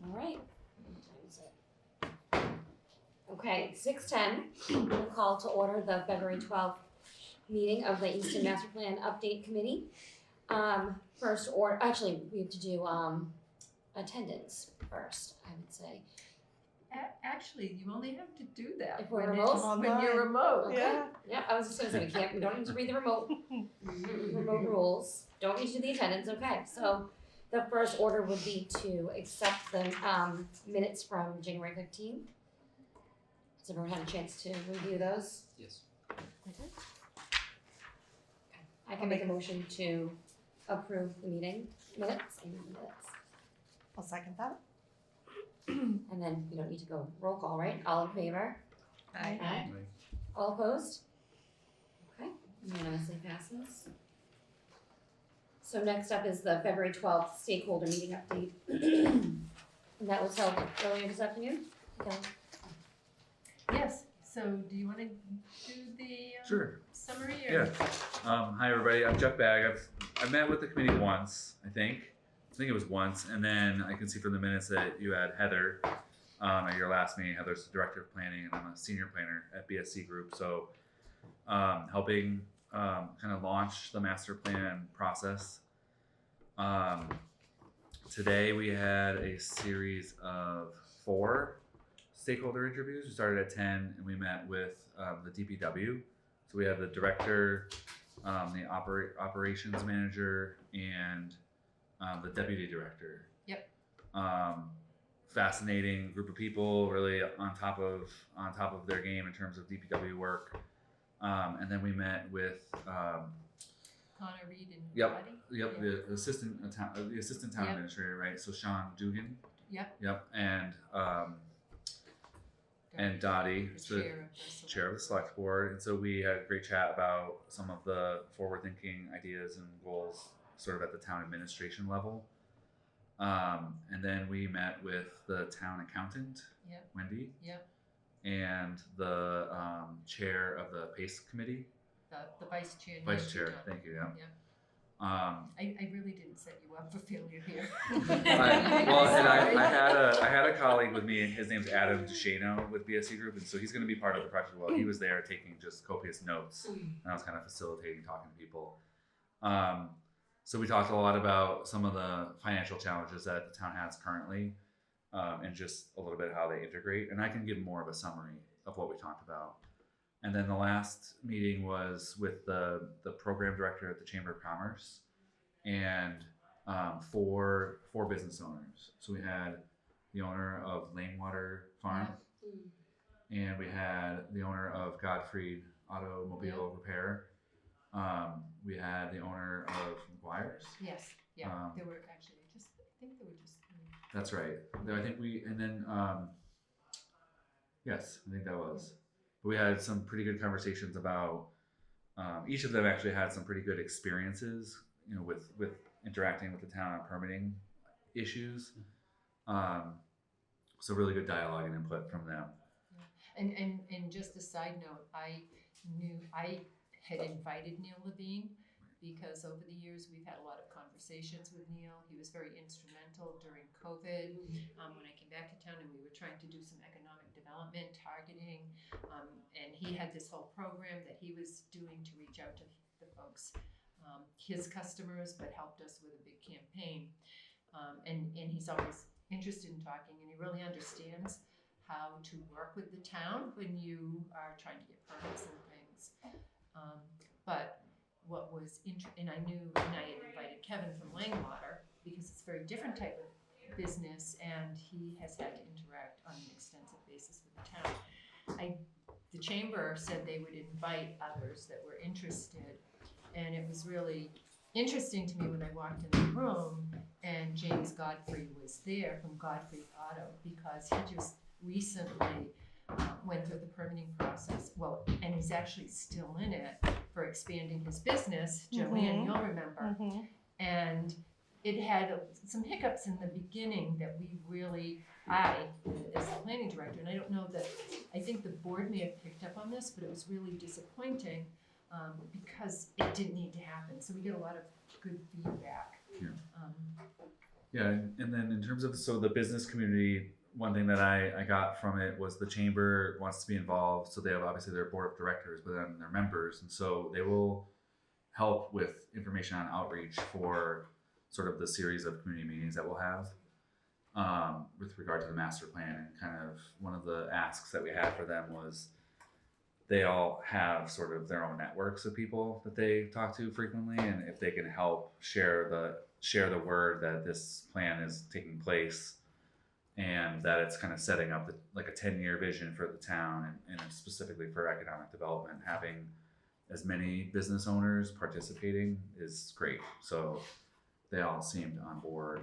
All right. What time is it? Okay, 6:10. We'll call to order the February 12th meeting of the Easton Master Plan Update Committee. First order, actually, we have to do attendance first, I would say. Actually, you only have to do that If we're when remote? when you're remote. Okay. Yeah, I was just gonna say we don't need to read the remote rules. Don't need to do the attendance. Okay, so the first order would be to accept the minutes from January 15th. Has everyone had a chance to review those? Yes. Okay. I can make a motion to approve the meeting minutes and minutes. I'll second that. And then we don't need to go roll call, right? All in favor? Aye. All opposed? Okay, unanimously passes. So next up is the February 12th stakeholder meeting update. And that was held earlier this afternoon. Okay. Yes. So, do you want to do the Sure. summary? Yeah. Hi everybody. I'm Jeff Bagg. I met with the committee once, I think it was once, and then I can see from the minutes that you had Heather at your last meeting. Heather's the director of planning, and I'm a senior planner at BSC Group. So, helping kind of launch the master plan process. Today we had a series of 4 stakeholder interviews. We started at 10 and we met with the DPW. So we have the director, the operations manager, and the deputy director. Yep. Fascinating group of people, really on top of their game in terms of DPW work. And then we met with Connor Reed and Yep. Buddy? the assistant town Yep. administrator, right? So Sean Dugan. Yep. And Dottie, the chair of the select board. And so we had a great chat about some of the forward-thinking ideas and goals sort of at the town administration level. And then we met with the town accountant, Yep. Wendy, Yep. and the chair of the PACE committee. The vice chair. Vice chair, Nancy Dunn. thank you, yeah. Yep. I I really didn't set you up for failure here. I had a colleague with me, and his name's Adam DeShano with BSC Group, and so he's going to be part of the project as well. He was there taking just copious notes, and I was kind of facilitating, talking to people. So we talked a lot about some of the financial challenges that the town has currently, and just a little bit how they integrate. And I can give more of a summary of what we talked about. And then the last meeting was with the program director at the Chamber of Commerce and 4 business owners. So we had the owner of Lanewater Farm, and we had the owner of Godfrey Automobile Repair. We had the owner of McGuire's. Yes. Yeah. There were actually I think there were just 3. That's right. I think yes, I think that was. But we had some pretty good conversations about, each of them actually had some pretty good experiences, with interacting with the town on permitting issues. So really good dialogue and input from them. Yeah. And just a side note, I had invited Neil Levine because over the years we've had a lot of conversations with Neil. He was very instrumental during COVID when I came back to town and we were trying to do some economic development targeting. And he had this whole program that he was doing to reach out to the folks, his customers, but helped us with a big campaign. And he's always interested in talking, and he really understands how to work with the town when you are trying to get permits and things. But what was and I had invited Kevin from Langwater because it's a very different type of business, and he has had to interact on an extensive basis with the town. The chamber said they would invite others that were interested, and it was really interesting to me when I walked in the room and James Godfrey was there from Godfrey Auto, because he just recently went through the permitting process. Well, and he's actually still in it for expanding his business. Joanne, you'll remember. And it had some hiccups in the beginning that I, as the planning director, and I don't know that, I think the board may have picked up on this, but it was really disappointing because it didn't need to happen. So we get a lot of good feedback. Yeah. Yeah, and then in terms of the business community, one thing that I got from it was the chamber wants to be involved. So they have obviously their board of directors, but then their members, and so they will help with information on outreach for sort of the series of community meetings that we'll have with regard to the master plan. And kind of one of the asks that we had for them was they all have sort of their own networks of people that they talk to frequently, and if they can help share the word that this plan is taking place and that it's kind of setting up like a 10-year vision for the town and specifically for economic development, having as many business owners participating is great. So they all seemed on board.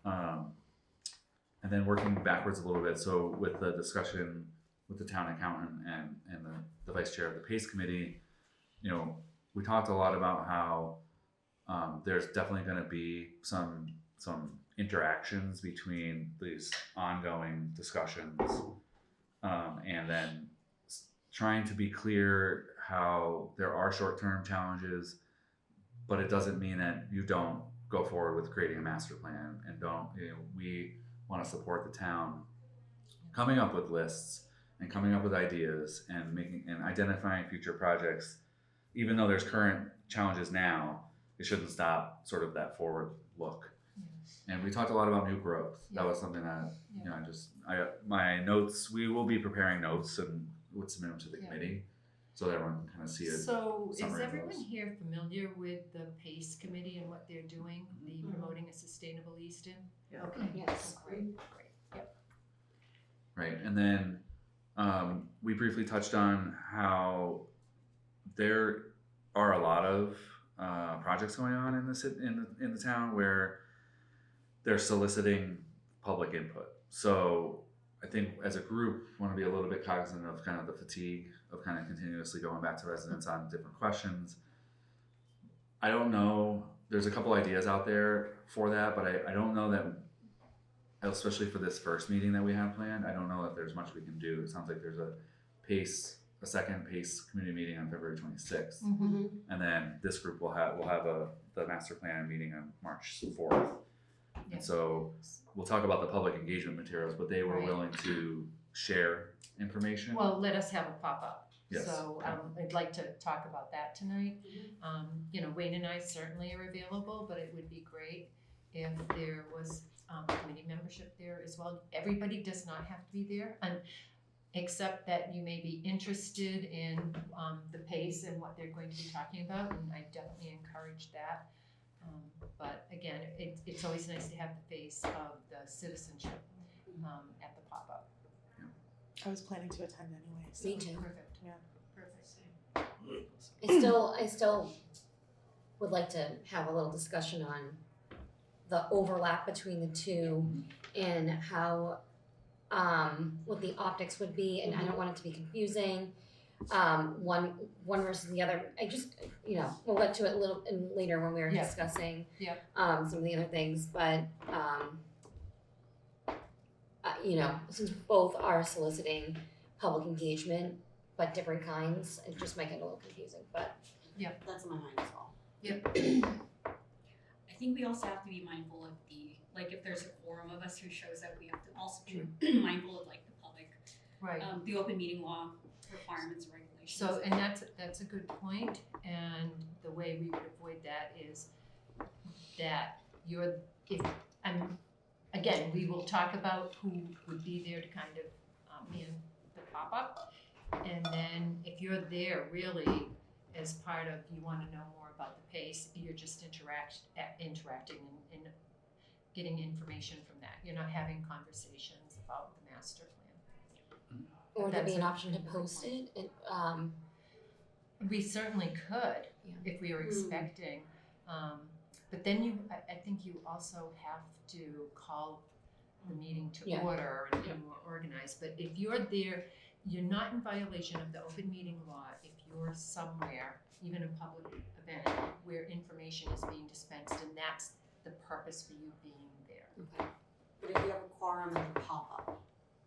And then working backwards a little bit, so with the discussion with the town accountant and the vice chair of the PACE committee, we talked a lot about how there's definitely going to be some interactions between these ongoing discussions, and then trying to be clear how there are short-term challenges, but it doesn't mean that you don't go forward with creating a master plan and don't, we want to support the town coming up with lists and coming up with ideas and identifying future projects. Even though there's current challenges now, it shouldn't stop sort of that forward look. And we talked a lot about new growth. That was something that, my notes, we will be preparing notes and would submit them to the committee so that everyone can kind of see it. So is summary of everyone those. here familiar with the PACE committee and what they're doing, the Promoting a Sustainable Easton? Yeah. Okay. Yes. Great. Yep. Right, and then we briefly touched on how there are a lot of projects going on in the town where they're soliciting public input. So I think as a group, want to be a little bit cognizant of kind of the fatigue of kind of continuously going back to residents on different questions. I don't know. There's a couple ideas out there for that, but I don't know that, especially for this first meeting that we have planned, I don't know that there's much we can do. It sounds like there's a second PACE community meeting on February 26th. Mm-hmm. And then this group will have the master plan meeting on March 4th. Yeah. And so we'll talk about the public engagement materials, but they were Right. willing to share information. Well, let us have a pop-up. Yes. So I'd like to talk about that tonight. Wayne and I certainly are available, but it would be great if there was committee membership there as well. Everybody does not have to be there, except that you may be interested in the PACE and what they're going to be talking about, and I definitely encourage that. But again, it's always nice to have the face of the citizenship at the pop-up. I was planning to attend anyway. So. Me too. Perfect. Yeah. Perfect. I still would like to have a little discussion on the overlap between the two and how what the optics would be, and I don't want it to be confusing. One versus the other. I just we'll get to it a little later when we were Yeah. discussing Yeah. some of the other things, but since both are soliciting public engagement but different kinds, it just might get a little confusing. But That's in my mind as well. Yep. I think we also have to be mindful of if there's a quorum of us who shows up, we have to also be mindful of the public, Right. the open meeting law requirements and regulations. So, and that's a good point, and the way we would avoid that is that again, we will talk about who would be there to kind of man the pop-up, and then if you're there really as part of, you want to know more about the PACE, you're just interacting and getting information from that. You're not having conversations about the master plan. or there'd be That's an a option to good post point. it. We certainly could if we were expecting, but then I think you also have to call the meeting to Yeah. order and be more organized. But if you're there, you're not in violation of the open meeting law if you're somewhere, even a public event, where information is being dispensed, and that's the purpose for you being there. Okay. But if you have a quorum of a pop-up,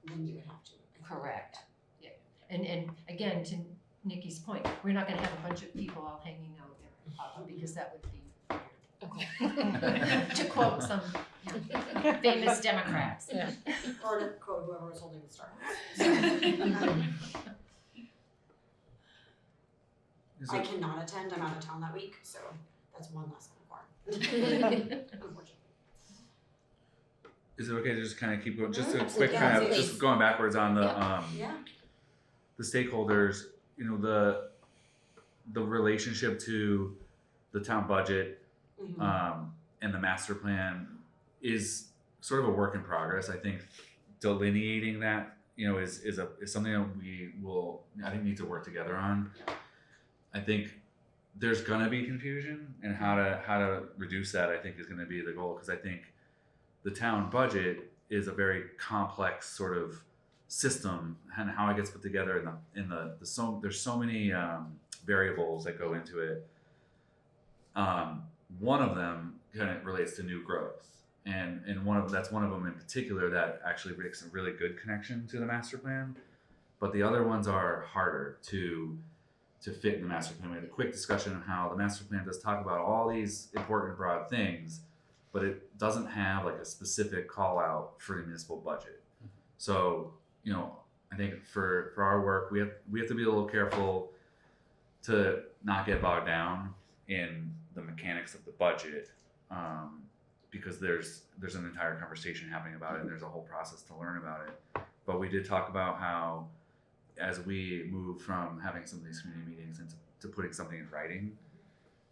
then you would have to. Correct. Yeah. And again, to Nikki's point, we're not going to have a bunch of people all hanging out at the pop-up because that would be weird. Okay. To quote some, famous Democrats. Yeah. Or to quote whoever was holding the star. I cannot attend, I'm out of town that week, so that's one less on the quorum. Unfortunately. Is it okay to just kind of keep going? Just a Absolutely. quick Yeah, kind of please. just going backwards on the Yeah. the stakeholders. You know, the relationship to the town budget Mhm. and the master plan is sort of a work in progress. I think delineating that, you know, is something that we will, I think, need to work together on. I think there's gonna be confusion, and how to reduce that, I think, is gonna be the goal, because I think the town budget is a very complex sort of system, and how it gets put together there's so many variables that go into it. One of them kind of relates to new growth, and that's one of them in particular that actually makes a really good connection to the master plan. But the other ones are harder to fit in the master plan. We had a quick discussion on how the master plan does talk about all these important broad things, but it doesn't have like a specific call out for the municipal budget. So, you know, I think for our work, we have to be a little careful to not get bogged down in the mechanics of the budget, because there's an entire conversation happening about it, and there's a whole process to learn about it. But we did talk about how, as we move from having some of these community meetings into putting something in writing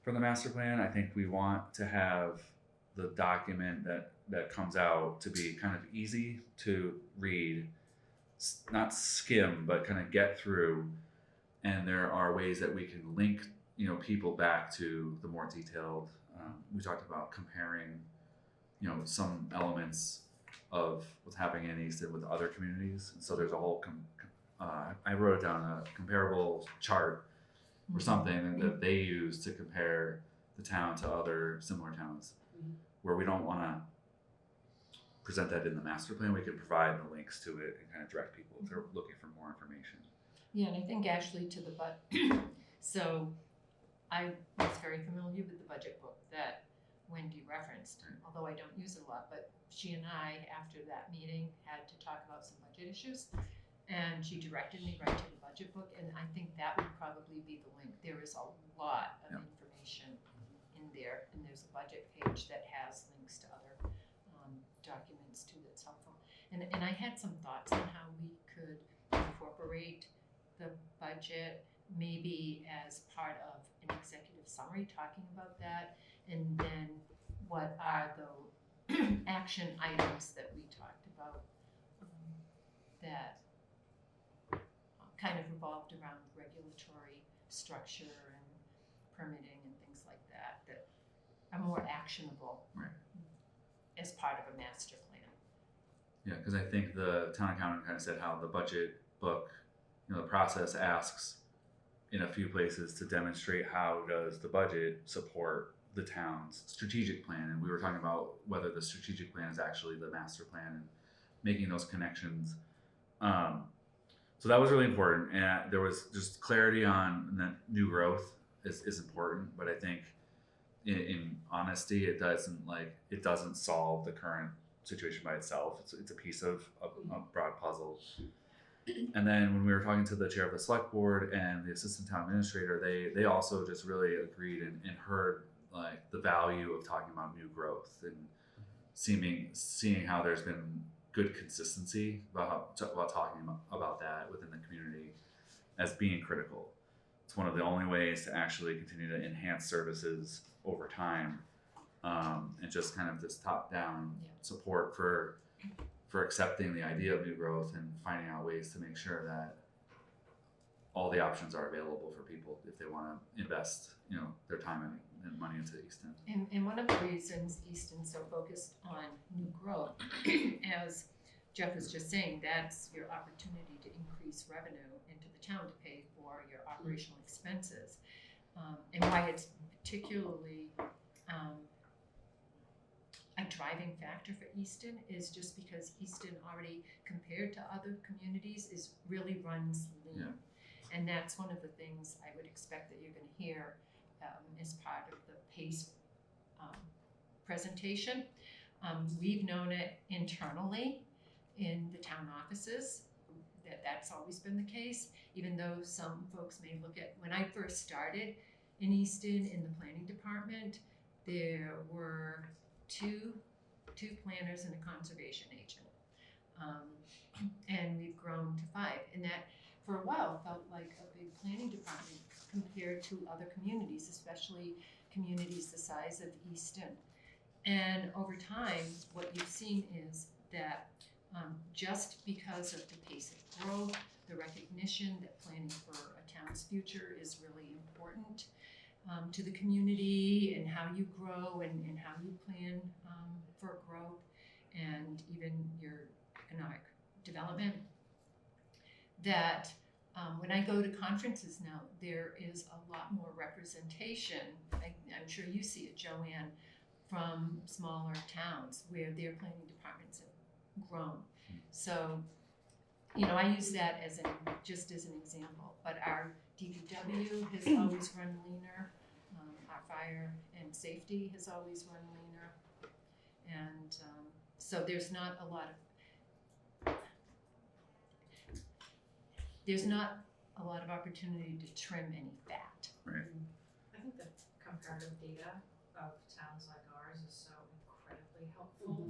for the master plan, I think we want to have the document that comes out to be kind of easy to read, not skim, but kind of get through. And there are ways that we can link, you know, people back to the more detailed. We talked about comparing, you know, some elements of what's happening in Easton with other communities. And so there's a whole I wrote it down, a comparable chart or something that they use to compare the town to other similar towns, where we don't want to present that in the master plan. We can provide the links to it and kind of direct people if they're looking for more information. Yeah, and I think Ashley to the so I was very familiar with the budget book that Wendy referenced, although I don't use it a lot, but she and I, after that meeting, had to talk about some budget issues, and she directed me right to the budget book, and I think that would probably be the link. There is a lot of information in there, and there's a budget page that has links to other documents too that's helpful. And I had some thoughts on how we could incorporate the budget maybe as part of an executive summary talking about that, and then what are the action items that we talked about that kind of revolved around regulatory structure and permitting and things like that that are more actionable as part of a master plan. Yeah, because I think the town accountant kind of said how the budget book, you know, the process asks in a few places to demonstrate how does the budget support the town's strategic plan, and we were talking about whether the strategic plan is actually the master plan and making those connections. So that was really important, and there was just clarity on that new growth is important, but I think in honesty, it doesn't solve the current situation by itself. It's a piece of a broad puzzle. And then when we were talking to the chair of the select board and the assistant town administrator, they also just really agreed and heard like the value of talking about new growth and seeing how there's been good consistency about talking about that within the community as being critical. It's one of the only ways to actually continue to enhance services over time, and just kind of this top-down support for accepting the idea of new growth and finding out ways to make sure that all the options are available for people if they want to invest, you know, their time and money into Easton. And one of the reasons Easton's so focused on new growth, as Jeff was just saying, that's your opportunity to increase revenue into the town to pay for your operational expenses. And why it's particularly a driving factor for Easton is just because Easton already, compared to other communities, really runs lean. Yeah. And that's one of the things I would expect that you're going to hear as part of the PACE presentation. We've known it internally in the town offices, that's always been the case, even though some folks may look at, when I first started in Easton in the planning department, there were two planners and a conservation agent. And we've grown to 5, and that for a while felt like a big planning department compared to other communities, especially communities the size of Easton. And over time, what you've seen is that just because of the pace of growth, the recognition that planning for a town's future is really important to the community, and how you grow and how you plan for growth and even your economic development, that when I go to conferences now, there is a lot more representation. I'm sure you see it, Joanne, from smaller towns where their planning departments have grown. So, you know, I use that as just as an example. But our DPW has always run leaner. Our fire and safety has always run leaner, and so there's not a lot of opportunity to trim any fat. Right. I think the comparative data of towns like ours is so incredibly helpful.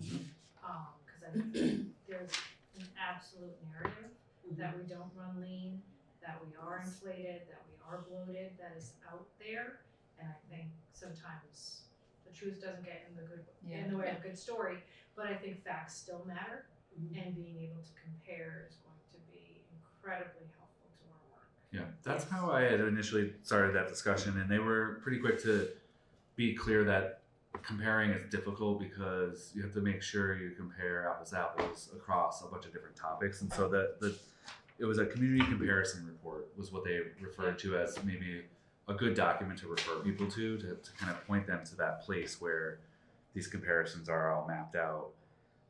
Because I think there's an absolute narrative that we don't run lean, that we are inflated, that we are bloated, that is out there. And I think sometimes the truth doesn't get in the way of a good story, but I think facts still matter, and being able to compare is going to be incredibly helpful to our work. Yeah, that's how I had initially started that discussion, and they were pretty quick to be clear that comparing is difficult because you have to make sure you compare apples to apples across a bunch of different topics, and so it was a community comparison report was what they referred to as maybe a good document to refer people to kind of point them to that place where these comparisons are all mapped out.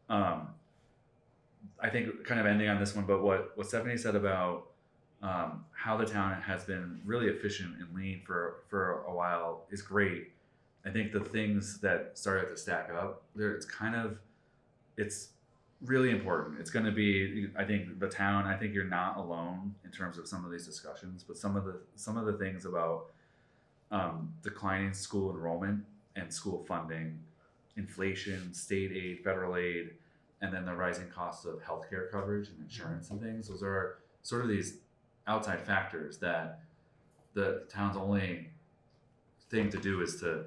I think kind of ending on this one, but what Stephanie said about how the town has been really efficient and lean for a while is great. I think the things that started to stack up there, it's really important. It's going to be, I think you're not alone in terms of some of these discussions, but some of the things about declining school enrollment and school funding, inflation, state aid, federal aid, and then the rising costs of healthcare coverage and insurance and things. Those are sort of these outside factors that the town's only thing to do is to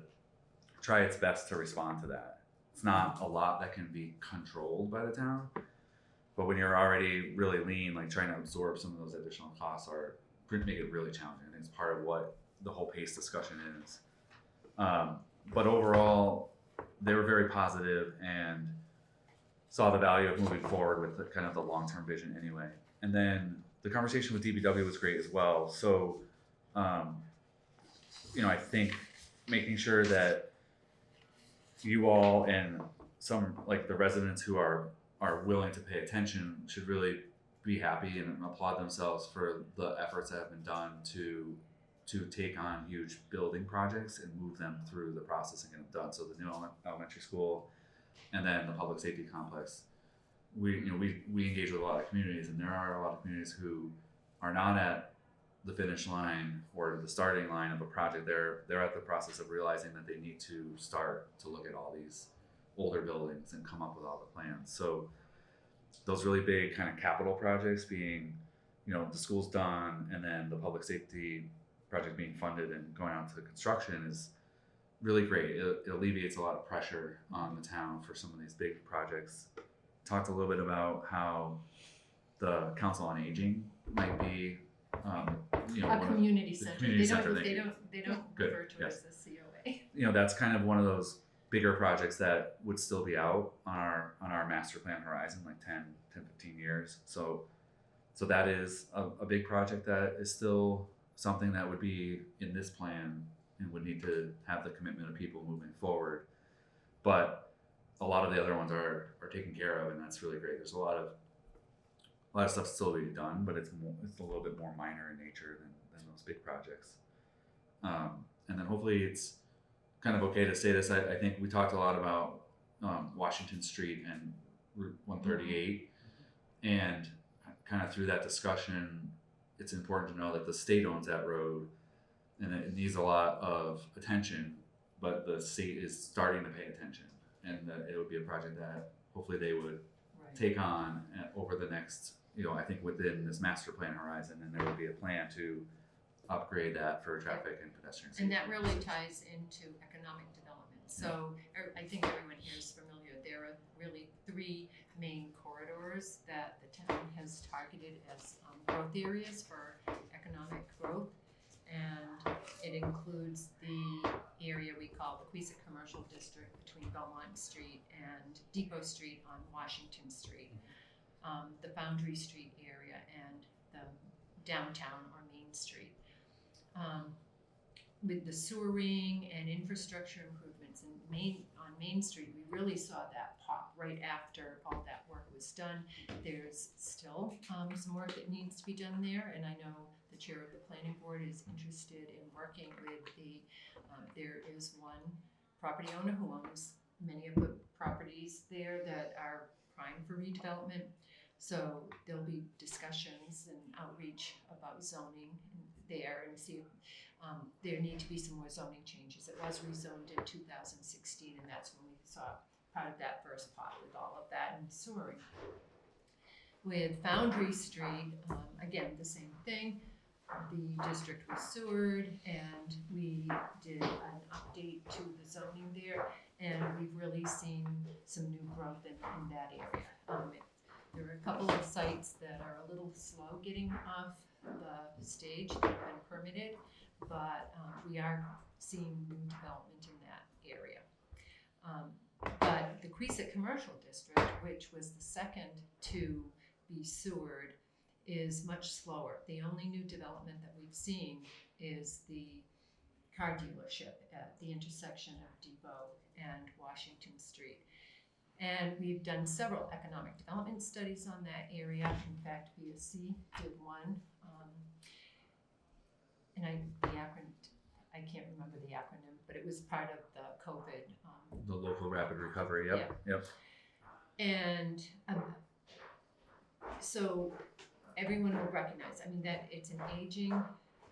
try its best to respond to that. It's not a lot that can be controlled by the town, but when you're already really lean, like trying to absorb some of those additional costs make it really challenging. I think it's part of what the whole PACE discussion is. But overall, they were very positive and saw the value of moving forward with kind of the long-term vision anyway. And then the conversation with DPW was great as well. So, I think making sure that you all and some, like the residents who are willing to pay attention should really be happy and applaud themselves for the efforts that have been done to take on huge building projects and move them through the process and get them done. So the new elementary school and then the public safety complex, we engage with a lot of communities, and there are a lot of communities who are not at the finish line or the starting line of a project. They're at the process of realizing that they need to start to look at all these older buildings and come up with all the plans. So those really big kind of capital projects being, the school's done and then the public safety project being funded and going on to construction is really great. It alleviates a lot of pressure on the town for some of these big projects. Talked a little bit about how the Council on Aging might be, A community center. community center, They thank don't Good, refer to yes. it as the COA. That's kind of one of those bigger projects that would still be out on our master plan horizon, like 10, 15 years. So that is a big project that is still something that would be in this plan and would need to have the commitment of people moving forward. But a lot of the other ones are taken care of, and that's really great. There's a lot of stuff still to be done, but it's a little bit more minor in nature than those big projects. And then hopefully it's kind of okay to say this. I think we talked a lot about Washington Street and Route 138. And kind of through that discussion, it's important to know that the state owns that road and it needs a lot of attention, but the state is starting to pay attention, and that it would be a project that hopefully they would Right. take on over the next, I think within this master plan horizon, and there would be a plan to upgrade that for traffic and pedestrian safety. And that really ties into economic development. So I think everyone here is familiar. There are really three main corridors that the town has targeted as growth areas for economic growth. And it includes the area we call the Queset Commercial District between Belmont Street and Depot Street on Washington Street, the Foundry Street area, and the downtown or Main Street. With the sewering and infrastructure improvements on Main Street, we really saw that pop right after all that work was done. There's still some work that needs to be done there, and I know the chair of the planning board is interested in working with there is one property owner who owns many of the properties there that are prime for redevelopment. So there'll be discussions and outreach about zoning there, and see if there need to be some more zoning changes. It was rezoned in 2016, and that's when we saw part of that first pop with all of that and sewering. With Foundry Street, again, the same thing. The district was sewered, and we did an update to the zoning there, and we've really seen some new growth in that area. There are a couple of sites that are a little slow getting off the stage that have been permitted, but we are seeing new development in that area. But the Queset Commercial District, which was the second to be sewered, is much slower. The only new development that we've seen is the car dealership at the intersection of Depot and Washington Street. And we've done several economic development studies on that area. In fact, BSC did one. And I can't remember the acronym, but it was part of the COVID. The local rapid recovery, yep. And so everyone will recognize, that it's an aging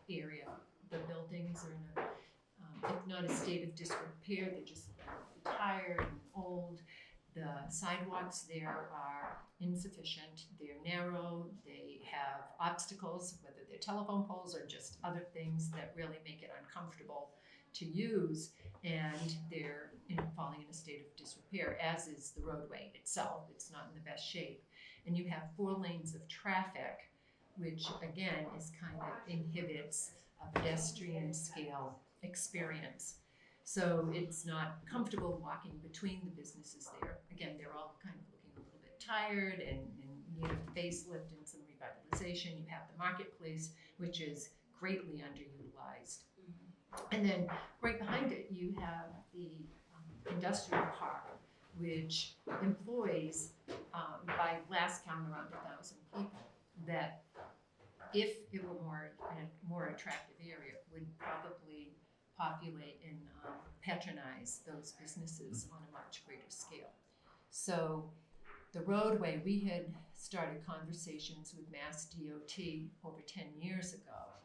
area. The buildings are in if not a state of disrepair, they're just tired and old. The sidewalks there are insufficient, they're narrow, they have obstacles, whether they're telephone poles or just other things that really make it uncomfortable to use, and they're falling in a state of disrepair, as is the roadway itself. It's not in the best shape. And you have 4 lanes of traffic, which again inhibits a pedestrian scale experience. So it's not comfortable walking between the businesses there. Again, they're all kind of looking a little bit tired and need a facelift and some revitalization. You have the marketplace, which is greatly underutilized. And then right behind it, you have the industrial park, which employs, by last count, around 1,000 people, that if it were a more attractive area, would probably populate and patronize those businesses on a much greater scale. So the roadway, we had started conversations with Mass DOT over 10 years ago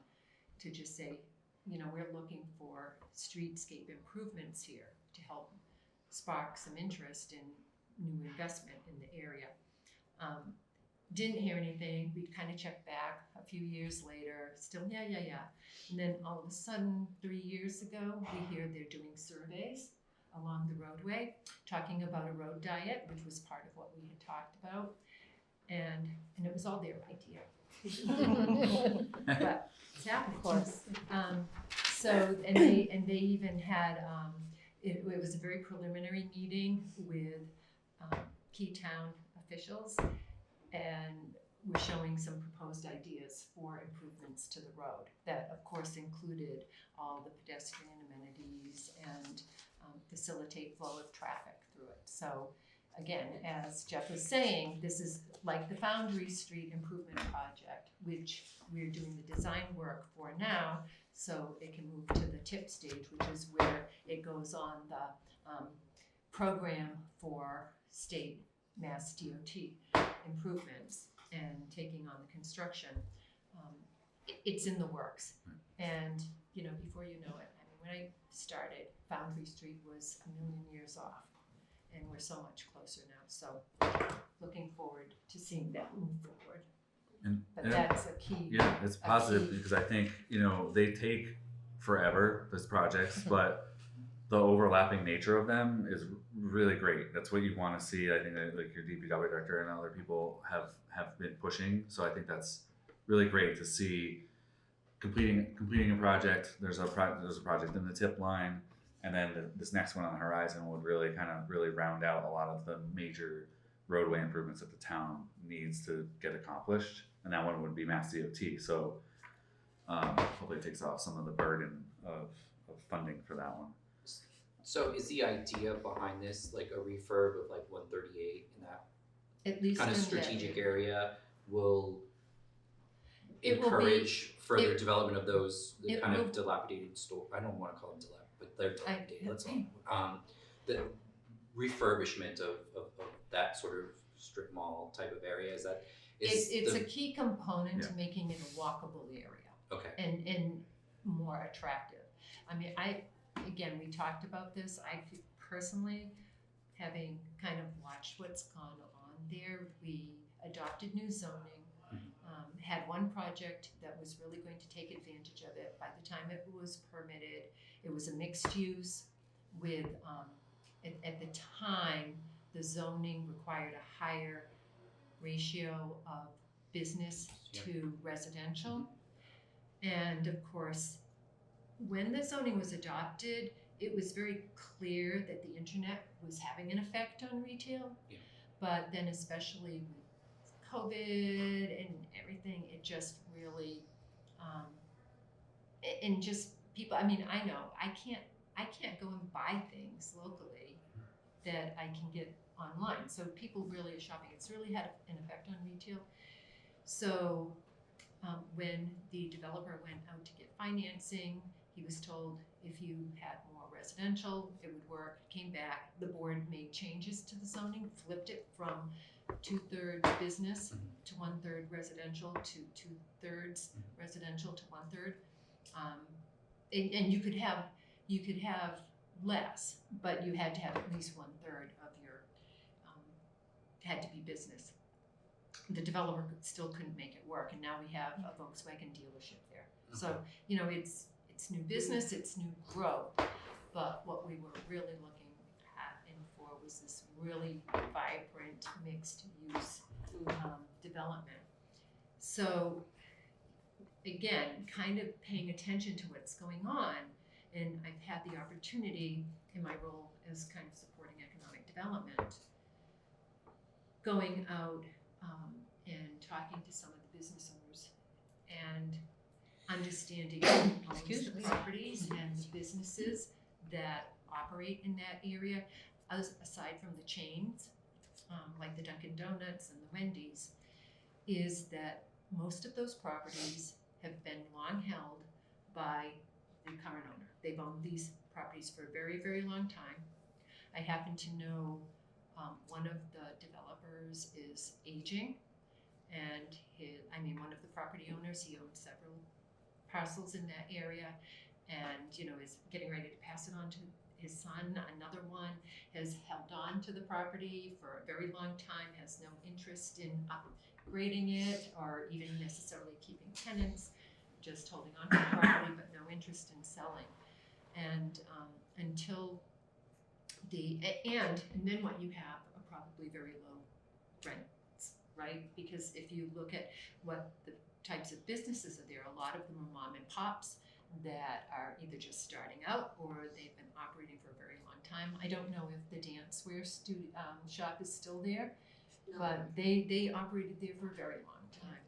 to just say, we're looking for streetscape improvements here to help spark some interest in new investment in the area. Didn't hear anything. We'd kind of check back a few years later, still, yeah. And then all of a sudden, 3 years ago, we hear they're doing surveys along the roadway, talking about a road diet, which was part of what we had talked about. And it was all their idea. But it's happening. Of course. And they even had, it was a very preliminary meeting with key town officials, and we're showing some proposed ideas for improvements to the road that of course included all the pedestrian amenities and facilitate flow of traffic through it. So again, as Jeff was saying, this is like the Foundry Street Improvement Project, which we're doing the design work for now, so it can move to the tip stage, which is where it goes on the program for state Mass DOT improvements and taking on the construction. It's in the works. And, you know, before you know it, I mean, when I started, Foundry Street was a million years off, and we're so much closer now. So looking forward to seeing that move forward. But that's a key. Yeah, it's positive because I think, you know, they take forever, those projects, but the overlapping nature of them is really great. That's what you want to see. I think that, like, your DPW director and other people have been pushing. So I think that's really great to see completing a project. There's a project in the tip line, and then this next one on the horizon would really really round out a lot of the major roadway improvements that the town needs to get accomplished. And that one would be Mass DOT. So hopefully it takes off some of the burden of funding for that one. So is the idea behind this like a refurb of like 138 in that At least kind of in strategic that area will It will be- encourage further it- development of those the it kind will- of dilapidated store? I don't want to call them dilapidated, but they're dilapidated. Let's the refurbishment of that sort of strip mall type of area, is that it's a key component to Yeah. making it a walkable area. okay? And more attractive. I mean, again, we talked about this. I personally, having kind of watched what's gone on there, we adopted new zoning, had one project that was really going to take advantage of it. By the time it was permitted, it was a mixed use with, at the time, the zoning required a higher ratio of business to residential. And of course, when the zoning was adopted, it was very clear that the internet was having an effect on retail. Yeah. But then especially with COVID and everything, it just really, and just people, I mean, I know, I can't go and buy things locally that I can get online. So people really are shopping. It's really had an effect on retail. So when the developer went out to get financing, he was told if you had more residential, it would work. Came back, the board made changes to the zoning, flipped it from 2/3 business to 1/3 residential to 2/3 residential to 1/3. And you could have less, but you had to have at least 1/3 of your had to be business. The developer still couldn't make it work, and now we have a Volkswagen dealership there. So, you know, it's new business, it's new growth, but what we were really looking at and for was this really vibrant mixed use development. So again, kind of paying attention to what's going on, and I've had the opportunity in my role as kind of supporting economic development, going out and talking to some of the business owners and understanding who owns the properties and the businesses that operate in that area, aside from the chains, like the Dunkin' Donuts and the Wendy's, is that most of those properties have been long held by the current owner. They've owned these properties for a very, very long time. I happen to know one of the developers is aging, and one of the property owners, he owns several parcels in that area, and is getting ready to pass it on to his son. Another one has held on to the property for a very long time, has no interest in upgrading it or even necessarily keeping tenants, just holding on to the property but no interest in selling. And and then what you have are probably very low rents, right? Because if you look at what the types of businesses are there, a lot of them are mom and pops that are either just starting out or they've been operating for a very long time. I don't know if the dancewear shop is still there, but they operated there for a very long time.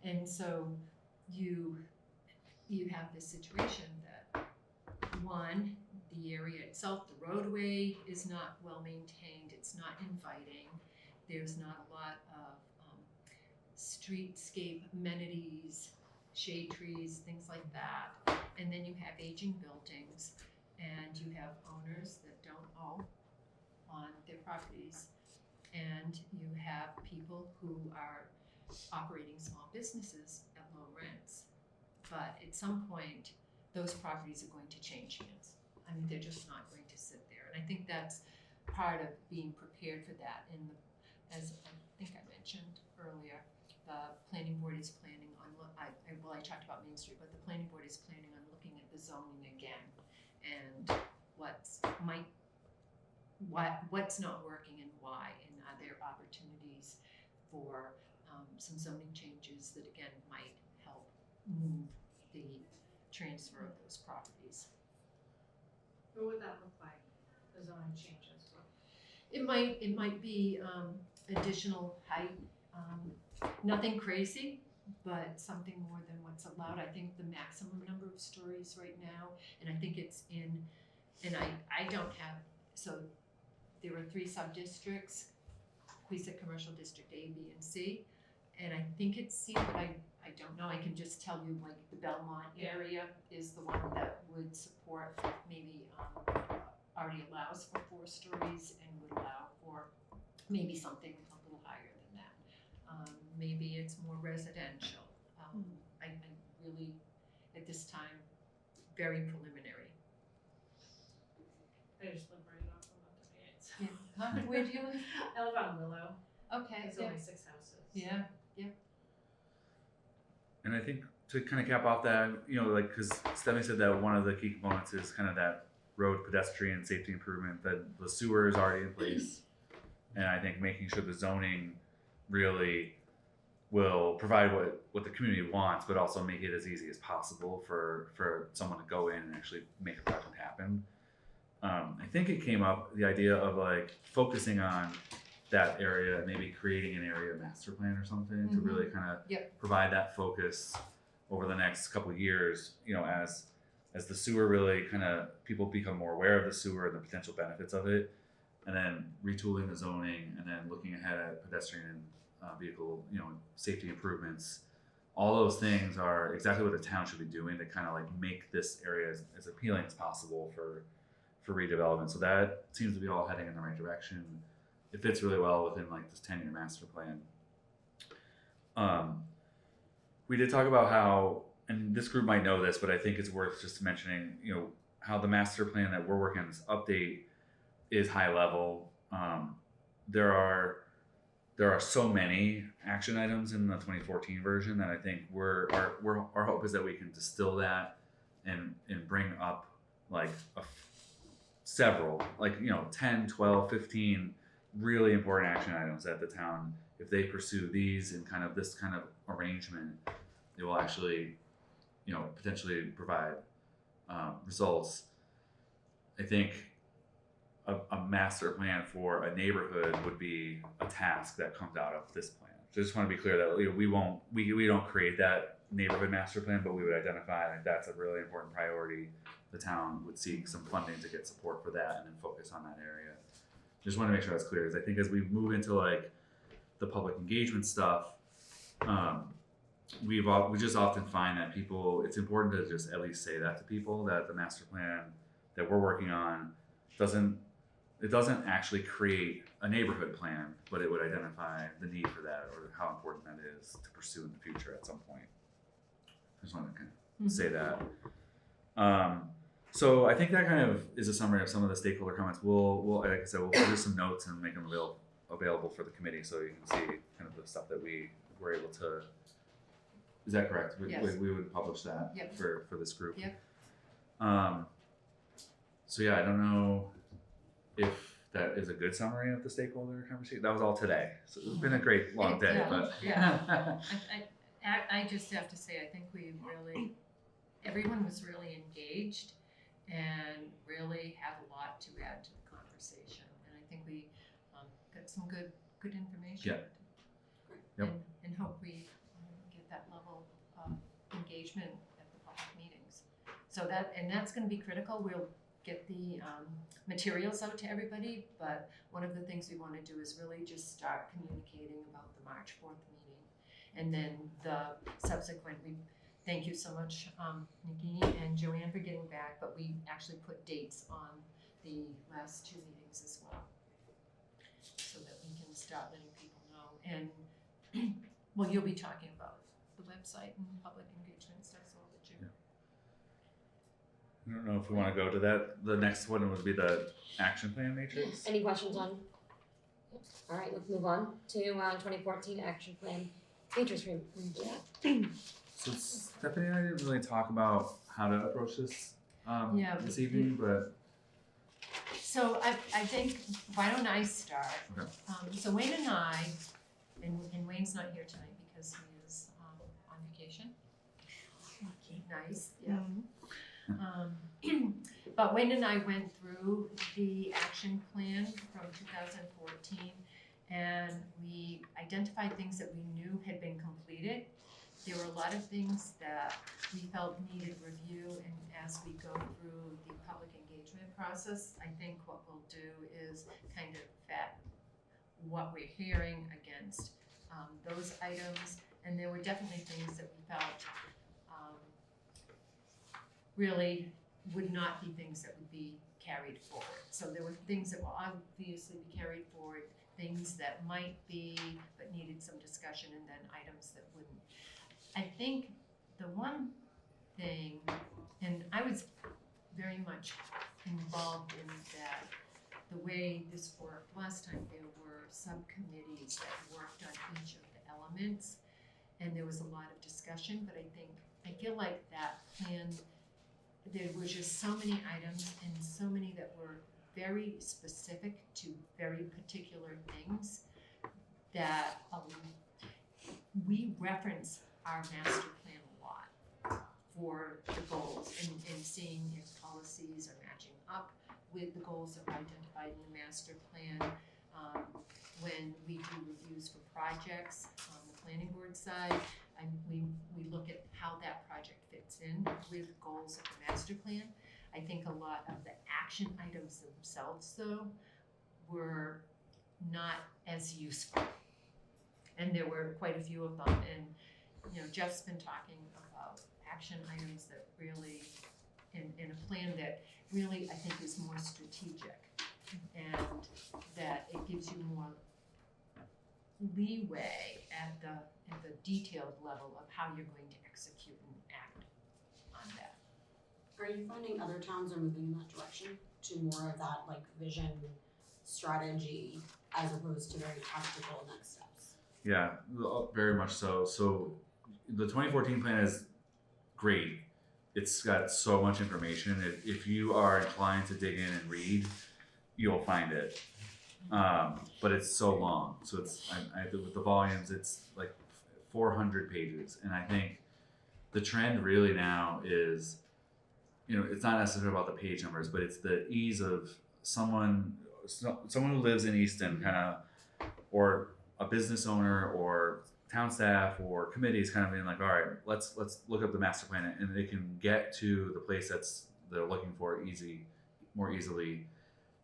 And so you have this situation that, one, the area itself, the roadway is not well maintained, it's not inviting, there's not a lot of streetscape amenities, shade trees, things like that. And then you have aging buildings, and you have owners that don't owe, on their properties. And you have people who are operating small businesses at low rents. But at some point, those properties are going to change hands. I mean, they're just not going to sit there. And I think that's part of being prepared for that. As I think I mentioned earlier, the planning board is planning on, I talked about Main Street, but the planning board is planning on looking at the zoning again and what's not working and why, and are there opportunities for some zoning changes that again might help move the transfer of those properties. What would that look like, the zoning changes? It might be additional height, nothing crazy, but something more than what's allowed. I think the maximum number of stories right now, and I think it's in, and I don't have, so there are 3 sub-districts, Queset Commercial District A, B, and C, and I think it's C, but I don't know. I can just tell you, like, the Belmont area is the one that would support, maybe already allows for 4 stories and would allow for maybe something a little higher than that. Maybe it's more residential. I really, at this time, very preliminary. I just live right off of 128. So. Yeah. Where do you live? I live on Willow. Okay. There's only 6 houses. Yeah. And I think to kind of cap off that, like, because Stephanie said that one of the key components is kind of that road pedestrian safety improvement, that the sewer is already in place. And I think making sure the zoning really will provide what the community wants, but also make it as easy as possible for someone to go in and actually make a project happen. I think it came up, the idea of like focusing on that area, maybe creating an area master plan or something to really kind of provide that focus over the next couple of years, as the sewer really kind of, people become more aware of the sewer and the potential benefits of it, and then retooling the zoning, and then looking ahead at pedestrian vehicle, safety improvements. All those things are exactly what the town should be doing to kind of like make this area as appealing as possible for redevelopment. So that seems to be all heading in the right direction. It fits really well within like this 10-year master plan. We did talk about how, and this group might know this, but I think it's worth just mentioning, how the master plan that we're working on, this update, is high level. There are so many action items in the 2014 version that I think our hope is that we can distill that and bring up like several, like 10, 12, 15 really important action items that the town, if they pursue these in kind of this kind of arrangement, it will actually potentially provide results. I think a master plan for a neighborhood would be a task that comes out of this plan. So I just want to be clear that we don't create that neighborhood master plan, but we would identify like that's a really important priority. The town would seek some funding to get support for that and then focus on that area. Just want to make sure that's clear, because I think as we move into like the public engagement stuff, we just often find that it's important to just at least say that to people, that the master plan that we're working on doesn't actually create a neighborhood plan, but it would identify the need for that or how important that is to pursue in the future at some point. I just want to kind of say that. So I think that kind of is a summary of some of the stakeholder comments. We'll like I said, we'll produce some notes and make them available for the committee so you can see kind of the stuff that we were able to. Is that correct? Yes. We would publish that for this group. Yep. So yeah, I don't know if that is a good summary of the stakeholder conversation. That was all today. So it's been a great long day, but I just have to say, I think everyone was really engaged and really had a lot to add to the conversation. And I think we got some good information. Yep. And hope we get that level of engagement at the public meetings. So that's going to be critical. We'll get the materials out to everybody, but one of the things we want to do is really just start communicating about the March 4th meeting, and then the subsequent. Thank you so much, Nikki and Joanne, for getting back, but we actually put dates on the last 2 meetings as well. and start letting people know. And, well, you'll be talking about the website and public engagement stuff, so I'll let you. I don't know if we want to go to that. The next one would be the action plan matrix. Any questions on? All right, let's move on to 2014 action plan matrix review. So Stephanie and I didn't really talk about how to approach this this evening, but So I think, why don't I start? Okay. So Wayne and I, and Wayne's not here tonight because he is on vacation. Nice, yeah. But Wayne and I went through the action plan from 2014, and we identified things that we knew had been completed. There were a lot of things that we felt needed review, and as we go through the public engagement process, I think what we'll do is kind of vet what we're hearing against those items. And there were definitely things that we felt really would not be things that would be carried forward. So there were things that will obviously be carried forward, things that might be but needed some discussion, and then items that wouldn't. I think the one thing, and I was very much involved in that, the way this worked last time, there were subcommittees that worked on each of the elements, and there was a lot of discussion, but I feel like that plan, there were just so many items and so many that were very specific to very particular things that we reference our master plan a lot for the goals and seeing if policies are matching up with the goals that were identified in the master plan. When we do reviews for projects on the planning board side, and we look at how that project fits in with goals of the master plan. I think a lot of the action items themselves, though, were not as useful. And there were quite a few of them. And, you know, Jeff's been talking about action items that really, in a plan that really, I think, is more strategic. And that it gives you more leeway at the detailed level of how you're going to execute and act on that. Are you finding other towns are moving in that direction to more of that like vision strategy as opposed to very tactical next steps? yeah, very much so. So the 2014 plan is great. It's got so much information. If you are inclined to dig in and read, you'll find it. But it's so long. So it's with the volumes, it's like 400 pages, and I think the trend really now is, you know, it's not necessarily about the page numbers, but it's the ease of someone who lives in Easton, kind of, or a business owner or town staff or committees, kind of being like, all right, let's look up the master plan, and they can get to the place they're looking for more easily.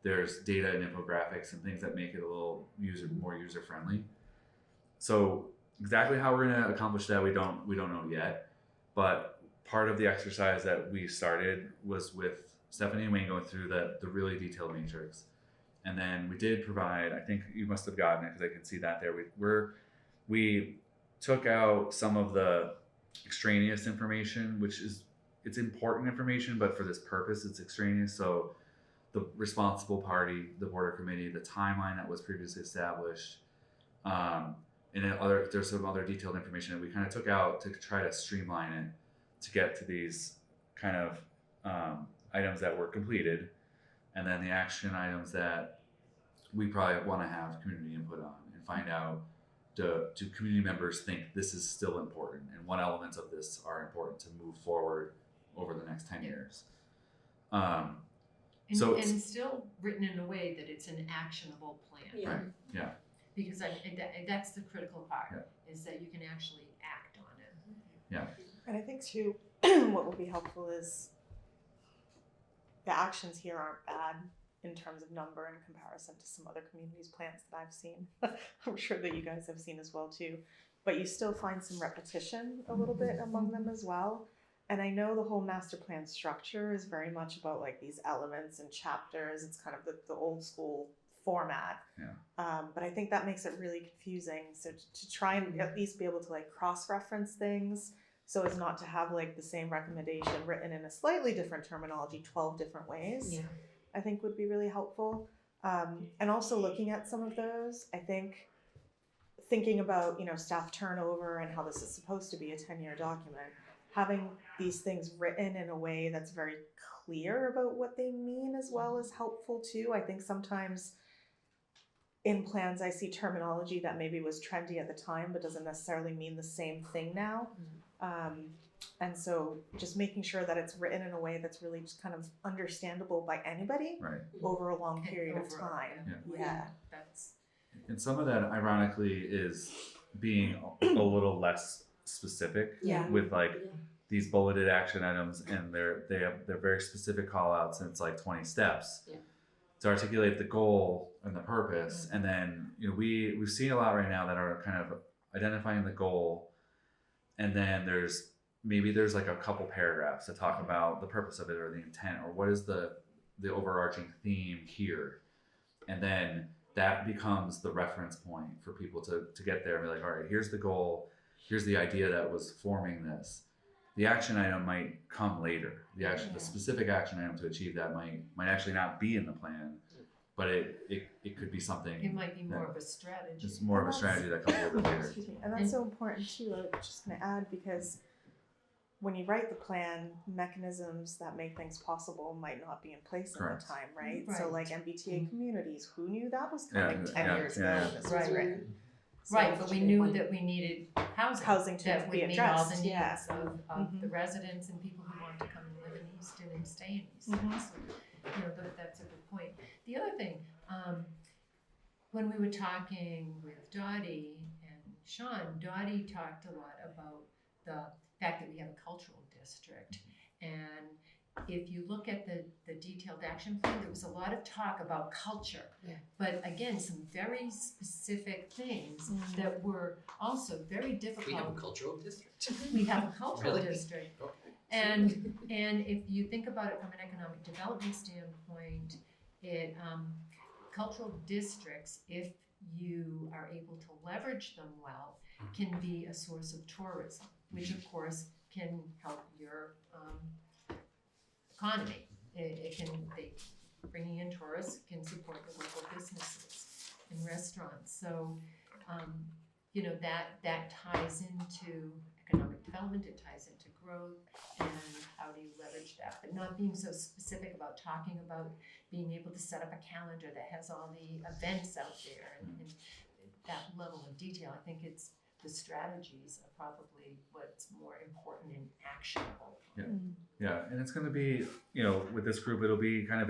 There's data and infographics and things that make it a little more user friendly. So exactly how we're going to accomplish that, we don't know yet. But part of the exercise that we started was with Stephanie and Wayne going through the really detailed matrix, and then we did provide. I think you must have gotten it because I can see that there. We took out some of the extraneous information, which it's important information, but for this purpose, it's extraneous. So the responsible party, the board or committee, the timeline that was previously established, and then there's some other detailed information that we kind of took out to try to streamline it to get to these kind of items that were completed, and then the action items that we probably want to have community input on and find out, do community members think this is still important and what elements of this are important to move forward over the next 10 years. And So and still written in a way that it's an actionable plan. Yeah. Right. Yeah. Because that's the critical part, Yeah. is that you can actually act on it. Yeah. And I think too, what will be helpful is the actions here aren't bad in terms of number in comparison to some other communities' plans that I've seen. I'm sure that you guys have seen as well too. But you still find some repetition a little bit among them as well. And I know the whole master plan structure is very much about like these elements and chapters. It's kind of the old school format. Yeah. But I think that makes it really confusing. So to try and at least be able to like cross-reference things so as not to have like the same recommendation written in a slightly different terminology 12 different ways, Yeah. I think would be really helpful. And also looking at some of those, I think thinking about, staff turnover and how this is supposed to be a 10-year document, having these things written in a way that's very clear about what they mean as well is helpful too. I think sometimes in plans I see terminology that maybe was trendy at the time but doesn't necessarily mean the same thing now. And so just making sure that it's written in a way that's really just kind of understandable by anybody Right. over a long period of Over, time. yeah. Yeah. That's And some of that, ironically, is being a little less specific Yeah. with like these bulleted action items, and they're very specific call outs, and it's like 20 steps Yeah. to articulate the goal and the purpose. And then we've seen a lot right now that are kind of identifying the goal, and then there's like a couple paragraphs that talk about the purpose of it or the intent or what is the overarching theme here, and then that becomes the reference point for people to get there and be like, all right, here's the goal, here's the idea that was forming this. The action item might come later. The specific action item to achieve that might actually not be in the plan, but it could be something. it might be more of a strategy. It's more of a strategy that comes a little bit later. Excuse me. And that's so important too. I was just going to add, because when you write the plan, mechanisms that make things possible might not be in place at Correct. the time, right? Right. So like MBTA communities, who knew that was coming 10 years ago yeah. when this was Right. written? So Right, it's but just we a knew point. that we needed housing. Housing to that be would meet all the addressed, needs yeah. of the residents and people who want to come and live in Easton and stay in Easton. Mhm. So, that's a good point. The other thing, when we were talking with Dottie and Sean, Dottie talked a lot about the fact that we have a cultural district. And if you look at the detailed action plan, there was a lot of talk about culture. Yeah. But again, some very specific things that were also very difficult. We have a cultural district. We have a cultural Really? district. Okay. And if you think about it from an economic development standpoint, cultural districts, if you are able to leverage them well, can be a source of tourism, which of course can help your economy. Bringing in tourists can support the local businesses and restaurants. So, that ties into economic development, it ties into growth, and how do you leverage that? But not being so specific about talking about being able to set up a calendar that has all the events out there and that level of detail. I think it's the strategies are probably what's more important and actionable. Yeah, and it's going to be, with this group, it'll be kind of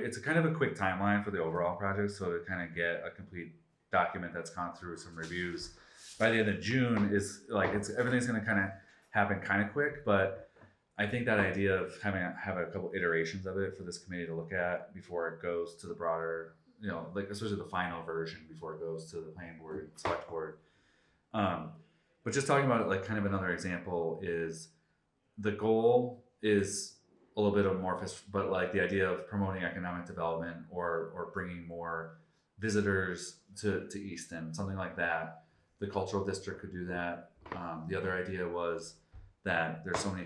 it's a kind of a quick timeline for the overall project, so to kind of get a complete document that's gone through some reviews by the end of June is like everything's going to kind of happen kind of quick. But I think that idea of having a couple iterations of it for this committee to look at before it goes to the broader, like especially the final version before it goes to the planning board and select board. But just talking about it, like kind of another example is the goal is a little bit amorphous, but like the idea of promoting economic development or bringing more visitors to Easton, something like that. The cultural district could do that. The other idea was that there's so many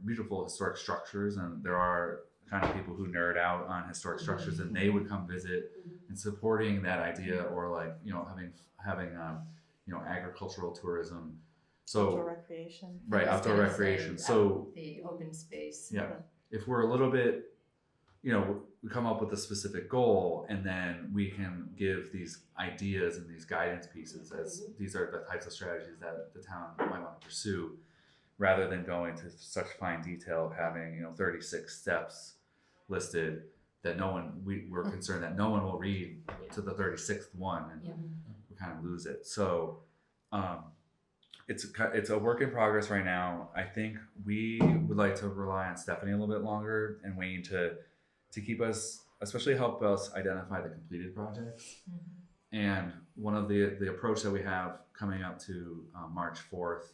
beautiful historic structures, and there are kind of people who nerd out on historic structures, and they would come visit, and supporting that idea, or like having agricultural tourism. So Outdoor recreation. right, I was outdoor gonna recreation. say, So the open space. yeah, if we're a little bit, we come up with a specific goal, and then we can give these ideas and these guidance pieces as these are the types of strategies that the town might want to pursue, rather than going to such fine detail of having 36 steps listed that we're concerned that no one will read to the 36th one, and we kind of lose it. So it's a work in progress right now. I think we would like to rely on Stephanie a little bit longer and Wayne to keep us, especially help us identify the completed projects. And one of the approach that we have coming up to March 4th,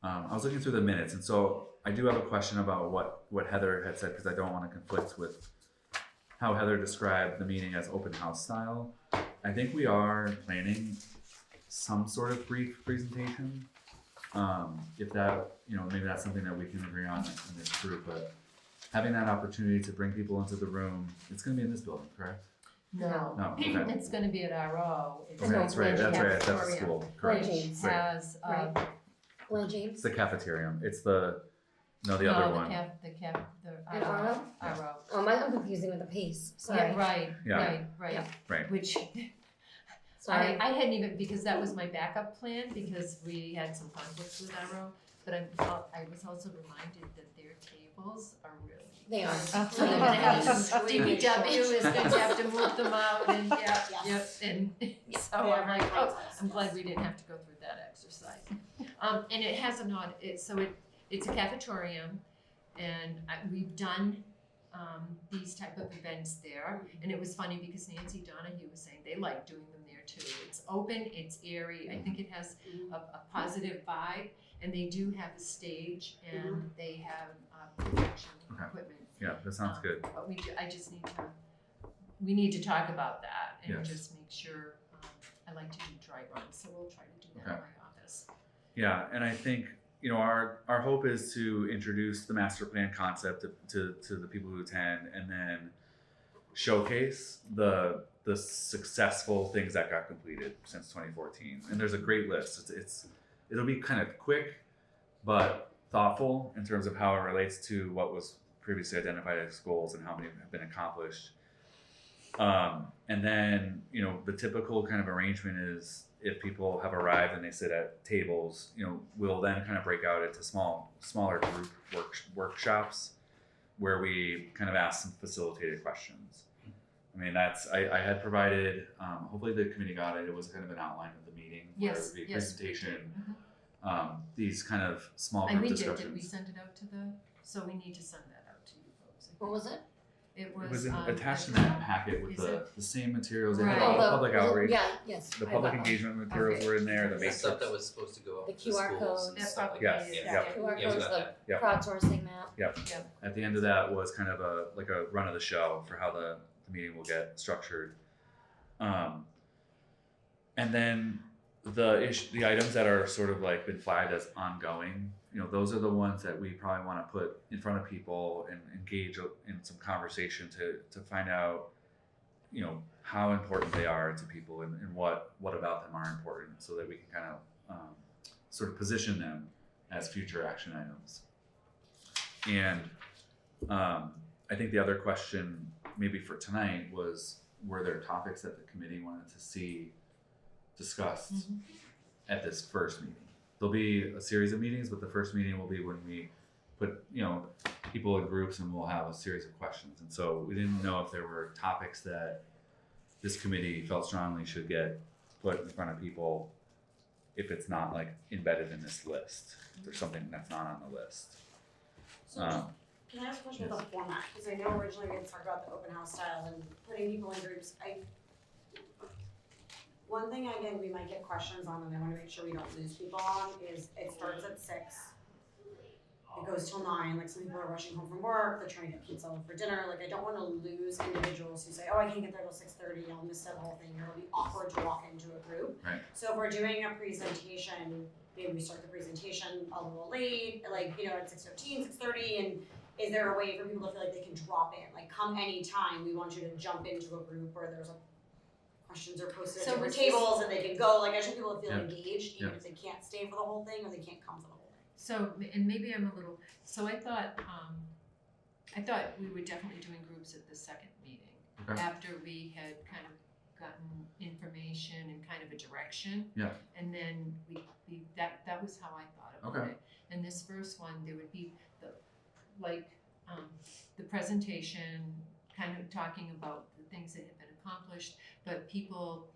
I was looking through the minutes, and so I do have a question about what Heather had said, because I don't want to conflict with how Heather described the meeting as open house style, I think we are planning some sort of brief presentation. If that, maybe that's something that we can agree on in this group, but having that opportunity to bring people into the room, it's gonna be in this building, correct? No, No, okay. it's gonna be at RO. It's Okay, an that's right, open that's the cafeteria, school, correct. James. Right. Has, Right. Glen It's James? the cafeterium, it's the other one. And RO? RO. Oh, I'm confusing with the pace, sorry. Yeah, right, Yeah. right, Yeah. Right. Which, Sorry. I hadn't even, because that was my backup plan, because we had some conflicts with RO, but I was also reminded that their tables are really. They are. So they're gonna have to, DPW is going to have to move them out and, Yes. yep, and so They are I'm like, very oh, princess, I'm glad yes. we didn't have to go through that exercise. And it has an odd, it's a cafetorium, and we've done, these type of events there, and it was funny because Nancy Donahue was saying they like doing them there too. It's open, it's airy, I think it has a positive vibe, and they do have a stage, and they have, projection Okay. equipment. Yeah, that sounds good. But we need to talk about that and Yes. just make sure, I like to do dry runs, so we'll try to do that in Okay. my office. Yeah, and I think, our hope is to introduce the master plan concept to the people who attend, and then showcase the successful things that got completed since 2014. And there's a great list. It'll be kind of quick, but thoughtful in terms of how it relates to what was previously identified as goals and how many have been accomplished. And then, the typical kind of arrangement is if people have arrived and they sit at tables, we'll then kind of break out into smaller group workshops where we kind of ask some facilitated questions. I mean, I had provided, hopefully the committee got it. It was kind of an outline of the meeting. Where Yes, it would be a yes, we presentation, did. these kind of small And group we discussions. did we send it out to so we need to send that out to you folks. What was it? It It was was, attached in that packet with is it? the same materials. It Right. had all the Oh, public was it- outreach, Yeah, yes. the I public got that. engagement materials Okay. were in there, the The matrix. stuff that was supposed to go out The to the QR schools codes. and That stuff like probably that. is, Yeah. yeah. QR Yeah, we codes, got the that. crowdsourcing map. At the end of that was kind of a run of the show for how the meeting will get structured. And then the items that are sort of like been flagged as ongoing, those are the ones that we probably want to put in front of people and engage in some conversation to find out, how important they are to people and what about them are important, so that we can kind of sort of position them as future action items. And I think the other question maybe for tonight was, were there topics that the committee wanted to see discussed at this first meeting? There'll be a series of meetings, but the first meeting will be when we put, people in groups and we'll have a series of questions. And so we didn't know if there were topics that this committee felt strongly should get put in front of people if it's not like embedded in this list. If there's something that's not on the list. So can I ask a question about the format? Because I know originally we had talked about the open house style and putting people in groups. One thing again we might get questions on, and I want to make sure we don't lose people on, is it starts at 6. It goes till 9. Like, some people are rushing home from work, they're trying to get pizza for dinner. Like, I don't want to lose individuals who say, oh, I can't get there till 6:30, I'll miss that whole thing. It'll be awkward to walk into a group. Right. So if we're doing a presentation, maybe we start the presentation a little late, like, at 6:15, 6:30, and is there a way for people to feel like they can drop in? Like, come anytime, we want you to jump into a group where there's questions are posted at So different was this- tables and they can go. Like, I just want people to feel Yeah. engaged, even Yeah. if they can't stay for the whole thing or they can't come for the whole thing. So, and maybe I'm a little, so I thought we were definitely doing groups at the second meeting. Okay. After we had kind of gotten information and kind of a direction. Yeah. And then that was how I thought about Okay. it. And this first one, there would be the presentation, kind of talking about the things that have been accomplished, but people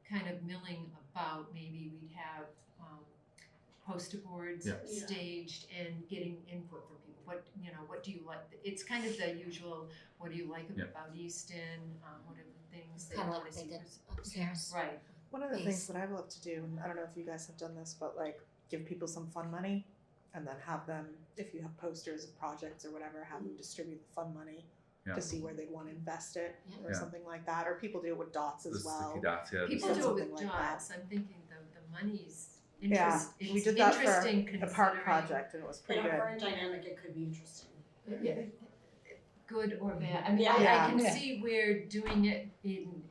kind of milling about, maybe we'd have poster boards Yeah. staged and getting input from people. What do you like? It's kind of the usual, what do you like Yeah. about Easton? What are the things that Kind you of want like to they see? did upstairs. Right. One of the Nice. things that I've loved to do, and I don't know if you guys have done this, but like give people some fun money and then have them, if you have posters of projects or whatever, have them distribute the fun money Yeah. to see where they'd want to invest it or Yeah. something like that. Or people do it with dots as The well. sticky dots, yeah. People said do it something with like that. dots, I'm thinking the money's Yeah, interest, it's we did that for interesting the park considering- project, and it was In pretty a good. current dynamic, it could be interesting. Yeah, good or bad, I mean, Yeah. I Yeah. can see where doing it in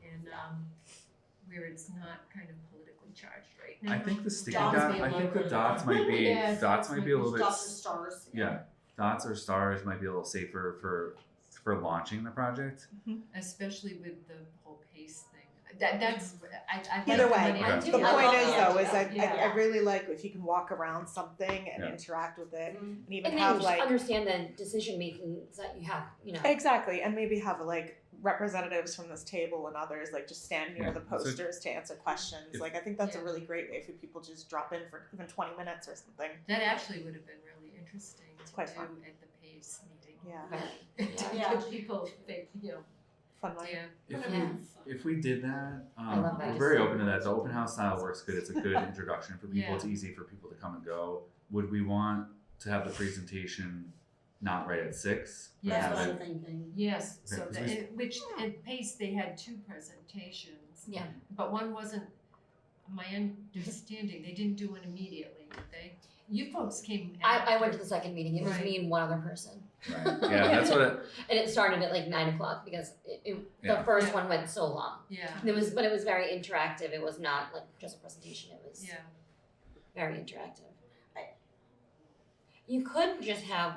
where it's not kind of politically charged right now. I think the sticky Dots dot. may I think the look- dots might be Yeah, dots dots might might be a be little bit. Dots and stars. Yeah, dots or stars might be a little safer for launching the project. Especially with the whole pace thing. That's I like Either the way, money Okay. idea. the I point love is the though, is idea. I really like if you can walk around something and Yeah. interact with it, Mhm. and even And have then like understand the decision making that you have, exactly, and maybe have like representatives from this table and others like just stand near Yeah. the So- posters to answer questions. If- Like I think that's a Yeah. really great way for people to just drop in for even 20 minutes or something. That actually would have been really interesting to quite do fun. at the PACE meeting. Yeah, To Yeah. get people think, fun way. yeah. If we did that, love that. we're very open to that. The open house style works good. It's a good introduction for people. Yeah. It's easy for people to come and go. Would we want to have the presentation not right at 6? but Yeah. That's have what it- I'm thinking. Yes, Okay, so 'cause which at PACE they had 2 presentations. Yeah. But one wasn't, my understanding, they didn't do it immediately, did they? You folks came after. I went to the second meeting, it was Right. me and one other person. Right. Yeah, that's what. And it started at like 9:00 because the Yeah. first Yeah. one went so long. Yeah, But it was very interactive, it was not like just a presentation, it was yeah. very interactive. You could just have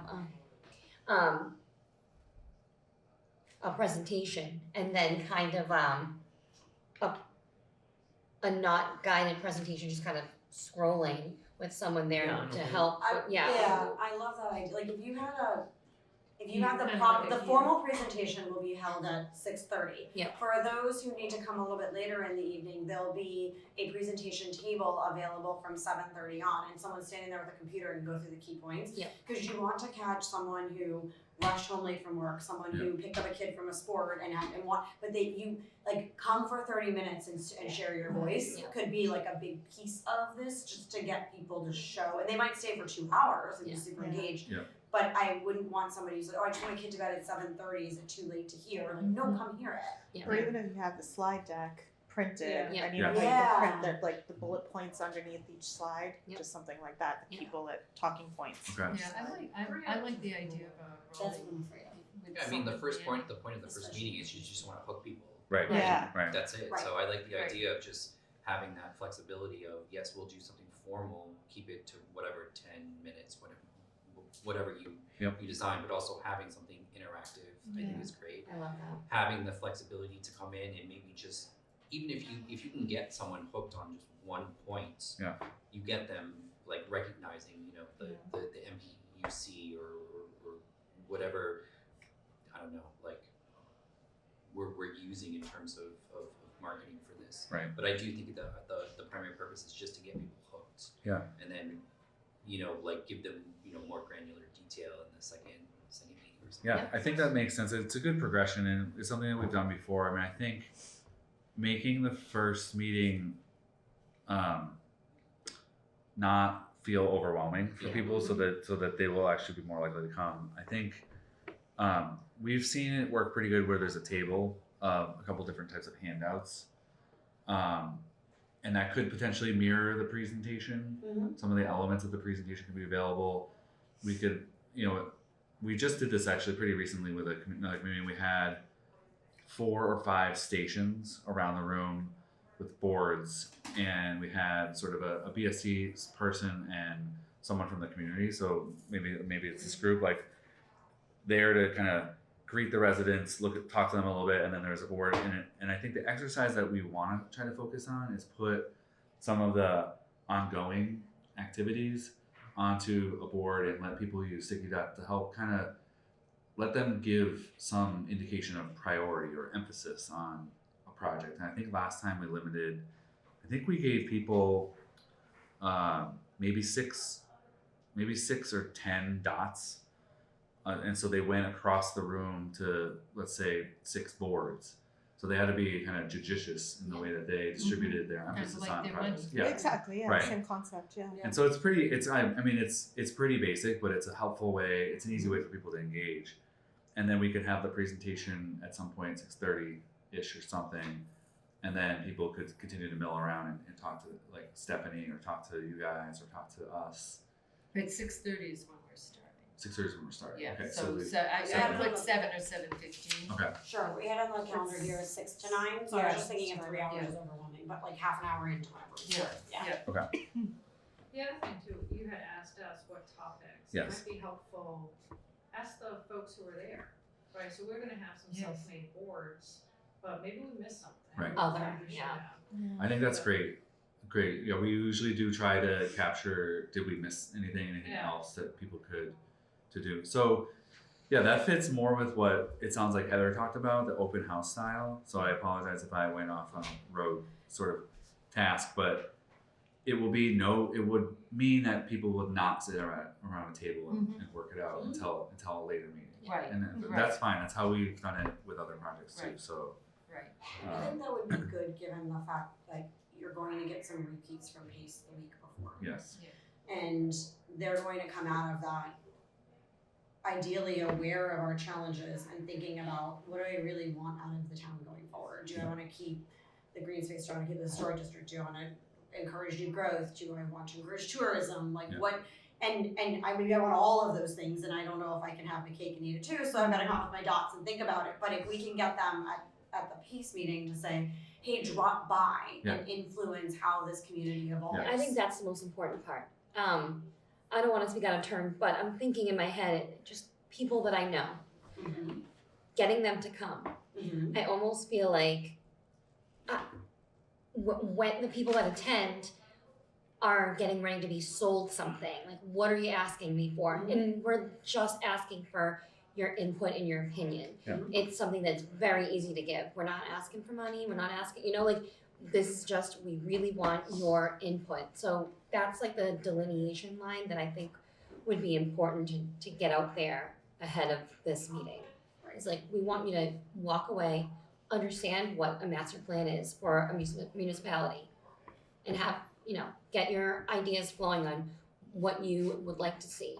a presentation and then kind of a not guided presentation, just kind of scrolling with someone there Yeah, to okay. help. I love that idea. Like if you had the kinda prop, like the a- formal presentation will be held at 6:30. Yep. For those who need to come a little bit later in the evening, there'll be a presentation table available from 7:30 on, and someone standing there with a computer and go through the key points. Yep. Because you want to catch someone who rushed home late from work, someone who picked up a kid from a sport but you like come for 30 minutes and share your voice. Yep. Could be like a big piece of this just to get people to show, and they might stay for 2 hours and be Yeah. super Yeah. engaged. Yeah. But I wouldn't want somebody who's like, oh, I just want my kid to bed at 7:30. Is it too late to hear? Like, no, come hear it. Yeah. Or even if you have the slide deck printed, Yeah. and you know Yeah. how you Yeah. can print the bullet points underneath each slide, Yep. just something like that to Yeah. keep bullet talking points. Okay. Yeah, I like the idea of That's what rolling I'm afraid of. with Yeah, I mean, the something first in. point, the point of the first meeting is you just wanna hook people. Right. Yeah. Right. That's it. Right. So I like the Right. idea of just having that flexibility of, yes, we'll do something formal, keep it to whatever 10 minutes, whatever you Yep. you design, but also having something interactive, I think Yeah. is great. I love that. Having the flexibility to come in and maybe just, even if you can get someone hooked on just one point, Yeah. you get them like recognizing, the MPUC or whatever, I don't know, like we're using in terms of marketing for this. Right. But I do think the primary purpose is just to get people hooked. Yeah. And then, like give them, more granular detail in the second meeting or something. Yeah, I think that makes sense. It's a good progression, and it's something that we've done before. I mean, I think making the first meeting not feel overwhelming for Yeah. people, so that they will actually be more likely to come. I think we've seen it work pretty good where there's a table of a couple different types of handouts, and that could potentially mirror the presentation. Mhm. Some of the elements of the presentation could be available. We could, we just did this actually pretty recently with another community. We had 4 or 5 stations around the room with boards, and we had sort of a BSC person and someone from the community. So maybe it's this group like there to kind of greet the residents, talk to them a little bit, and then there's a board in it. And I think the exercise that we want to try to focus on is put some of the ongoing activities onto a board and let people use sticky dot to help kind of let them give some indication of priority or emphasis on a project. And I think last time we gave people maybe six or 10 dots. And so they went across the room to, let's say, 6 boards. So they had to be kind of judicious in the way that they distributed their emphasis like on their projects. money. Yeah. Exactly, yeah, Right. same concept, yeah. And so it's pretty basic, but it's a helpful way, it's an easy way for people to engage. and then we could have the presentation at some point 6:30-ish or something, and then people could continue to mill around and talk to like Stephanie or talk to you guys or talk to us. But 6:30 is when we're starting. 6:30 is when we're starting. Yeah, Okay, so we, I Seven. put 7 or 7:15. okay. Sure, we had on the calendar here is 6 to 9, so I was Yeah, just thinking if 3 hours yeah. is overwhelming, but like half an hour into whatever. Yeah, Yeah. The other thing too, you had asked us what topics. Yes. It might be helpful, ask the folks who were there, right? So we're gonna have some Yes. self-made boards, but maybe we missed something. Right. Other, We should yeah. have. I think that's great. Great. Yeah, we usually do try to capture, did we miss anything Yeah. else that people could to do. So yeah, that fits more with what it sounds like Heather talked about, the open house style. So I apologize if I went off on a road sort of task, but it would mean that people would not sit around a table and work it out until a later meeting. Right, And that's fine. That's how we've done it with other projects too. Right. So right. I think that would be good given the fact that you're going to get some repeats from PACE the week before. yes. And they're going to come out of that ideally aware of our challenges and thinking about what do I really want out of the town going forward? Do I want to keep the green space? Do I want to keep the historic district? Do I want to encourage new growth? Do I want to encourage tourism? Like Yeah. what? And I maybe I want all of those things, and I don't know if I can have my cake and eat it too. So I've got to come up with my dots and think about it. But if we can get them at the PACE meeting to say, hey, drop by and influence how this community evolves. Yeah. I think that's the most important part. I don't want to speak out of turn, but I'm thinking in my head, just people that I know, Mhm. getting them to come. Mhm. I almost feel like when the people that attend are getting ready to be sold something, like what are you asking me for? And we're just asking for your input and your opinion. Yeah. It's something that's very easy to give. We're not asking for money. We're not asking, like this is just, we really want your input. So that's like the delineation line that I think would be important to get out there ahead of this meeting. It's like, we want you to walk away, understand what a master plan is for a municipality, and have, get your ideas flowing on what you would like to see.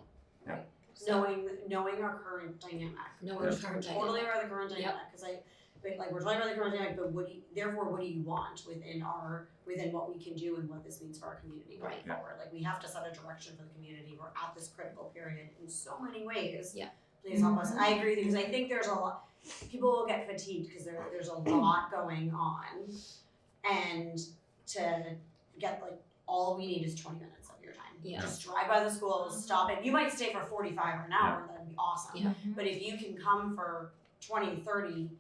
Knowing our current dynamic. Knowing our current Totally dynamic. aware of the current dynamic, because we're totally aware of the current dynamic, but what do you want within what we can do and what this means for our community going Right. forward? Like, we have to set a direction for the community. We're at this critical period in so many ways. Yeah. Please help us. I agree with you, because I think there's a lot, people will get fatigued because there's a lot going on, and to get all we need is 20 minutes of your time. Yeah. Just drive by the schools, stop it. You might stay for 45 or an hour, that'd be awesome. Yeah. But if you can come for 20, 30,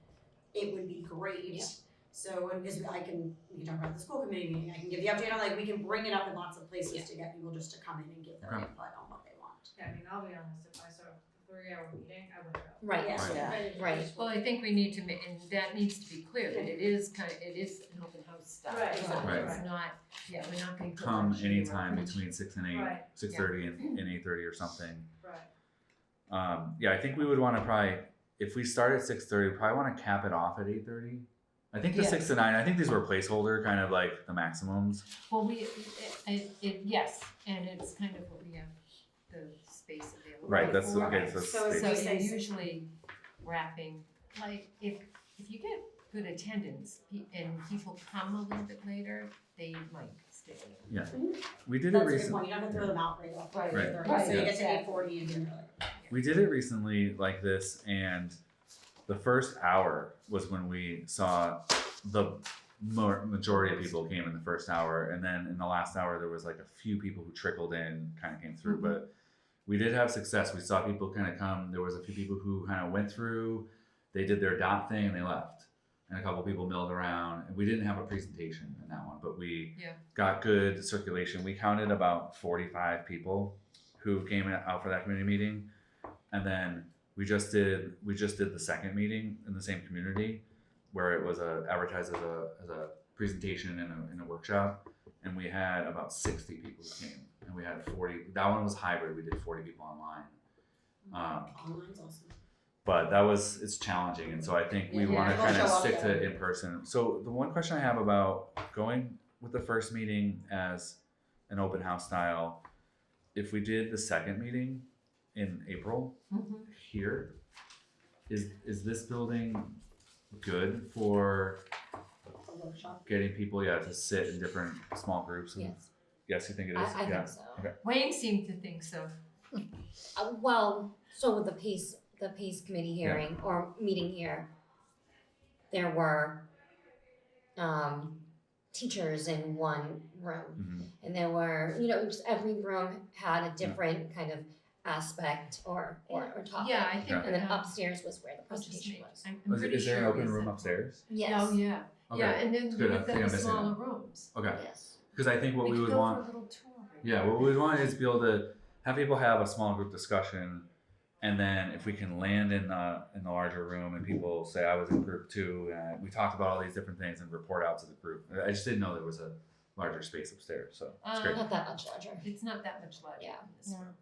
it would be great. Yeah. So, because we can talk about the school committee meeting, I can give the update on, we can bring it up in lots of places Yeah. to get people just to come in and give their Okay. input on what they want. Yeah, I mean, I'll be honest, if I saw a 3-hour meeting, I would go. Right. Yeah. Right. Well, I think we need to, and that needs to be clear, that it is an open house style. Right, So right. it's not, we're not going to. Come anytime between 6 and 8, Right. 6:30 and 8:30 or something. Right. Yeah, I think we would want to probably, if we start at 6:30, we probably want to cap it off at 8:30. I think the Yes. 6 to 9, I think these were placeholder, kind of like the maximums. Well, yes, and it's kind of what we have the space available. Right, that's for. okay. So, So space. So we say you're six. usually wrapping, if you get good attendance and people come a little bit later, they might stay. We did it That's a good recently. point. You don't have to throw them out right off. Right. Right. So you get to Yeah. 8:40 and you're like, We did it recently like this, and the first hour was when we saw the majority of people came in the first hour, and then in the last hour there was a few people who trickled in, kind of came through, but we did have success. We saw people kind of come. There was a few people who kind of went through, they did their dot thing and they left, and a couple people milled around, and we didn't have a presentation in that one, but we got good circulation. We counted about 45 people who came out for that community meeting, and then we just did the second meeting in the same community where it was advertised as a presentation in a workshop, and we had about 60 people who came, and we had 40. That one was hybrid. We did 40 people online. online's awesome. But it's challenging, and so I think we Yeah. want to We'll kind of show up, stick yeah. to in person. So the one question I have about going with the first meeting as an open house style, if we did the second meeting in April here, is this building good for A workshop. getting people, to sit in different small groups? And, Yes, Yes, you think it is? I Yeah. think so. Okay. Wayne seemed to think so. Well, so with the PACE committee hearing or meeting here, there were teachers in one room. Mhm. And there were, just every room had a different kind of aspect or topic. Yeah, I think. And then upstairs was where the I'll just presentation make- was. I'm Is, pretty is there an sure open we room said- upstairs? Yes. Oh, yeah. Okay. Yeah, and then It's good. I with think the I'm missing smaller it. rooms. Okay. Yes. Because I think what we could would go want. for a little tour. Yeah, what we would want is be able to have people have a small group discussion, and then if we can land in the larger room and people say I was in group 2 and we talked about all these different things and report out to the group. I just didn't know there was a larger space upstairs, so it's great. Not that much larger. It's not that much larger Yeah. than this room.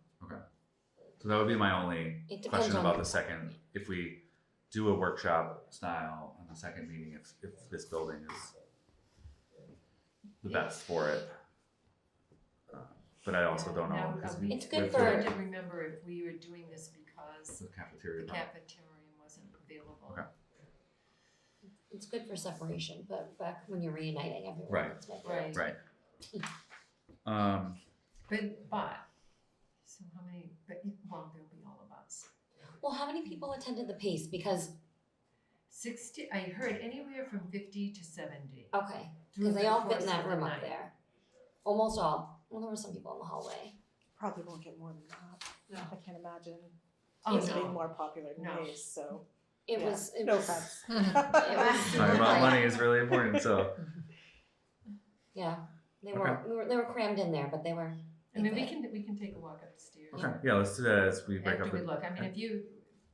So that would be my only It depends question on about the second. If we do a workshop style on the second meeting, if this building is the best for it. But I also don't know Now, because It's good with for- Trying to remember if we were doing this because the cafeteria. the part. cafeteria wasn't available. Okay. It's good for separation, but back when you're reuniting everyone. Right. it's like- Right. Right. But, so how many, well, there'll be all of us. Well, how many people attended the PACE? Because, 60, I heard anywhere from 50 to 70. okay, through because they the all fit course in that of the room up night. there. Almost all. Well, there were some people in the hallway. Probably won't get more than that. No. I can't imagine Oh, it's no. being more popular than No. Hayes, so. It Yeah. was, No was, offense. it was Talking about money is really important. So Yeah, they were crammed in there, but they were. I mean, they we can take a walk upstairs. okay, yeah, let's do that as we break After up. we the- look, I mean,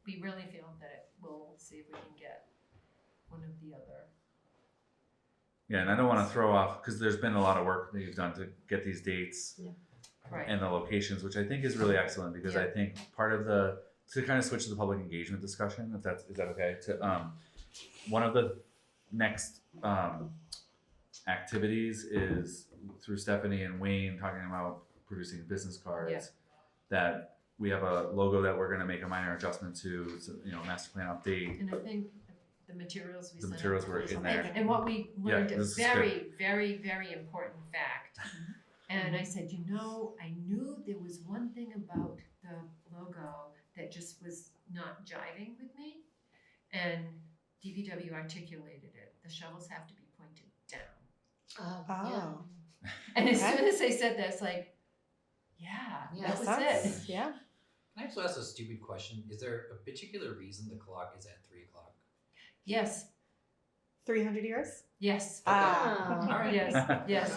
we really feel that we'll see if we can get one of the other. Yeah, and I don't want to throw off because there's been a lot of work that you've done to get these dates Right. and the locations, which I think is really excellent because I think part of to kind of switch to the public engagement discussion, is that okay? To one of the next activities is through Stephanie and Wayne talking about producing business cards. Yeah. That we have a logo that we're going to make a minor adjustment to, master plan update. And I think the materials we The sent materials out were was in amazing. there. And what we learned this a is very, very, very important fact. And I said, I knew there was one thing about the logo that just was not jiving with me. And DPW articulated it. The shovels have to be pointed down. Oh. And as Okay. soon as I said that, it's like, yeah, Yeah, that was Sense. it. Yeah. Can I also ask a stupid question? Is there a particular reason the clock is at 3 o'clock? Yes, 300 years? yes. Ah. All right. Yes.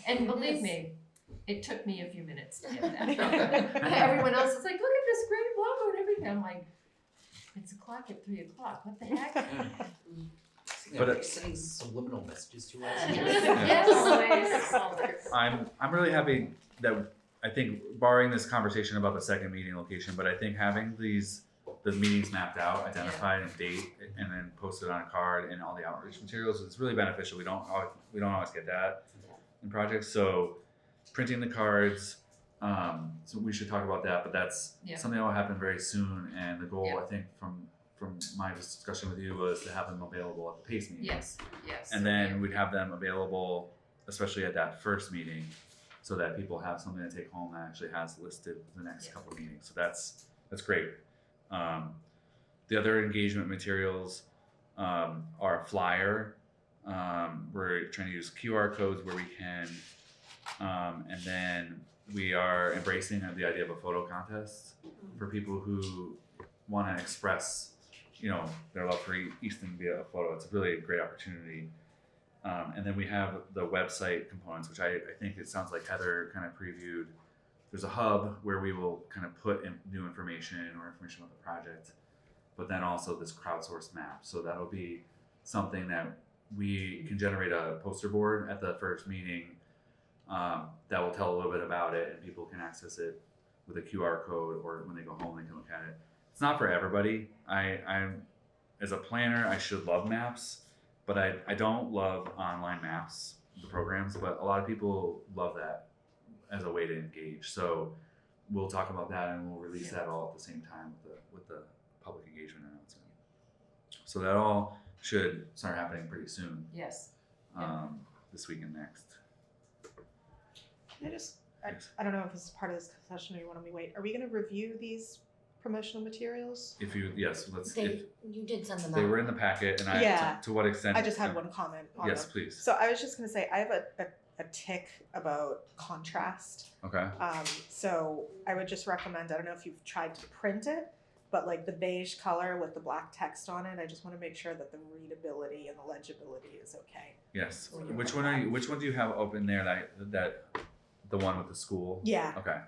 And believe me, it took me a few minutes to get that. Everyone else is like, look at this great logo and everything. I'm like, it's a clock at 3 o'clock. What the heck? But But sending subliminal messages to us. Yes. I'm really happy that I think barring this conversation about the second meeting location, but I think having the meetings mapped out, identified and date, and then posted on a card and all the outreach materials is really beneficial. We don't always get that in projects. So printing the cards, so we should talk about that. But that's Yeah. something that will happen very soon. And the goal, Yeah. I think, from my discussion with you was to have them available at the PACE meeting. Yes. And then we'd have them available, especially at that first meeting, so that people have something to take home that actually has listed the next Yeah. couple of meetings. So that's great. The other engagement materials are a flyer. We're trying to use QR codes where we can, and then we are embracing the idea of a photo contest for people who want to express, their love for Easton via a photo. It's really a great opportunity. And then we have the website components, which I think it sounds like Heather kind of previewed. There's a hub where we will kind of put in new information or information about the project, but then also this crowdsourced map. So that'll be something that we can generate a poster board at the first meeting that will tell a little bit about it, and people can access it with a QR code, or when they go home they can look at it. It's not for everybody. I'm as a planner, I should love maps, but I don't love online maps, the programs, but a lot of people love that as a way to engage. So we'll talk about that, and we'll release that all at the same time with the public engagement announcement. So that all should start happening pretty soon, Yes. this week and next. Can I just, Yes. I don't know if this is part of this session or you want me to wait. Are we gonna review these promotional materials? If you, yes, let's, if You did send them out. they were in the packet, and I, Yeah. to what extent? I just had one comment on Yes, them. please. So I was just gonna say, I have a tick about contrast. Okay. So I would just recommend, I don't know if you've tried to print it, but like the beige color with the black text on it, I just wanna make sure that the readability and the legibility is okay. Yes. When you Which print one are that. you? Which one do you have open there? That the one with the school. Yeah. Okay.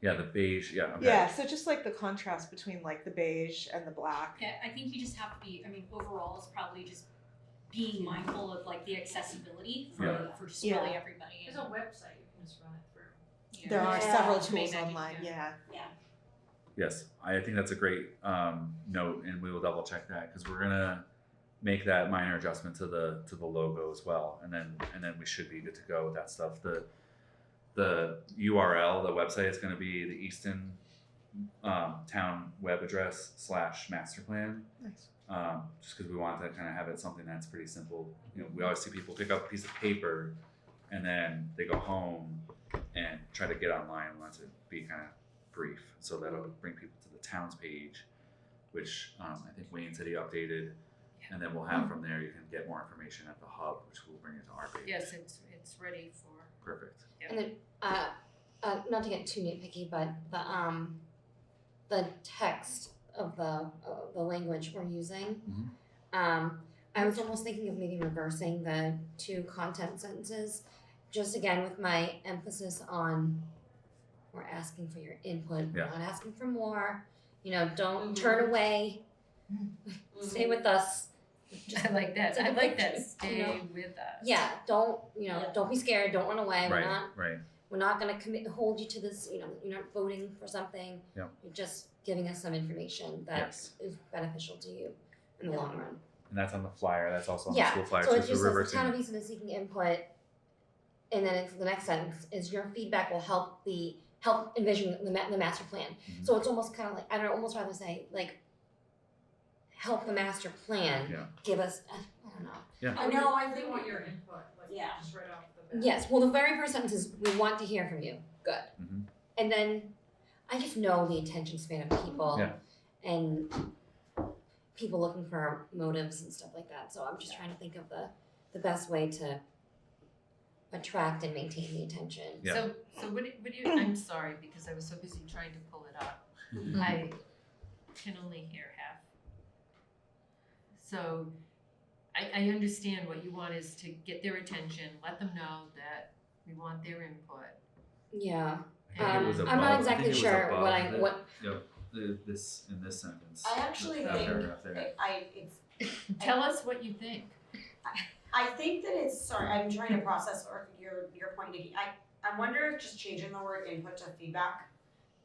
Yeah, the beige. Yeah. Okay. Yeah, so just like the contrast between like the beige and the black. Yeah, I think you just have to be, I mean, overall, it's probably just being mindful of like the accessibility for just Yeah. really everybody. There's a website you can just run it through. Yeah. There are Yeah. several To make tools that online, easier. yeah. Yes, I think that's a great note, and we will double check that because we're gonna make that minor adjustment to the logo as well, and then we should be good to go with that stuff. The URL, the website is going to be the Easton town web address / master plan. Nice. Just because we want to kind of have it something that's pretty simple. You know, we always see people pick up a piece of paper and then they go home and try to get online. We want it to be kind of brief, so that'll bring people to the town's page, which I think Wayne said he updated, and then we'll have from there you can get more information at the hub, which will bring you to our page. Yes, it's ready for. Perfect. And then, not to get too nitpicky, but the text of the language we're using, I was almost thinking of maybe reversing the 2 content sentences, just again with my emphasis on we're asking for your input, we're Yeah. not asking for more. You know, don't turn away. Stay with us. I like that. Take a I like picture, that. Stay you know? with us. Yeah, don't don't be scared. Don't run away. Right. We're not going to hold you to this. You know, you're not voting for something. Yep. You're just giving us some information that is Yes. beneficial to you in the long run. And that's on the flyer. That's also on the Yeah. school flyer. So So it if just we're says the reversing. town of Easton is seeking input, and then it's the next sentence is your feedback will help envision the master plan. Mhm. So it's almost kind of like I'd almost rather say like help the master plan. Yeah. Give us I don't know. Yeah. I know, I We think want your input, like, Yeah. just right off the bat. Yes. Well, the very first sentence is we want to hear from you. Good. Mhm. And then I just know the attention span of people Yeah. and people looking for motives and stuff like that. So I'm just trying to think of the best way to attract and maintain the attention. Yeah. So what do you, I'm sorry, because I was so busy trying to pull it up. I can only hear half. So I understand what you want is to get their attention, let them know that we want their input. Yeah. I think it was I'm above- not I think exactly it was sure above what I the- what this in this sentence. I actually that think paragraph there. Tell us what you think. I think that it's, sorry, I'm trying to process your point, Nikki. I wonder if just changing the word input to feedback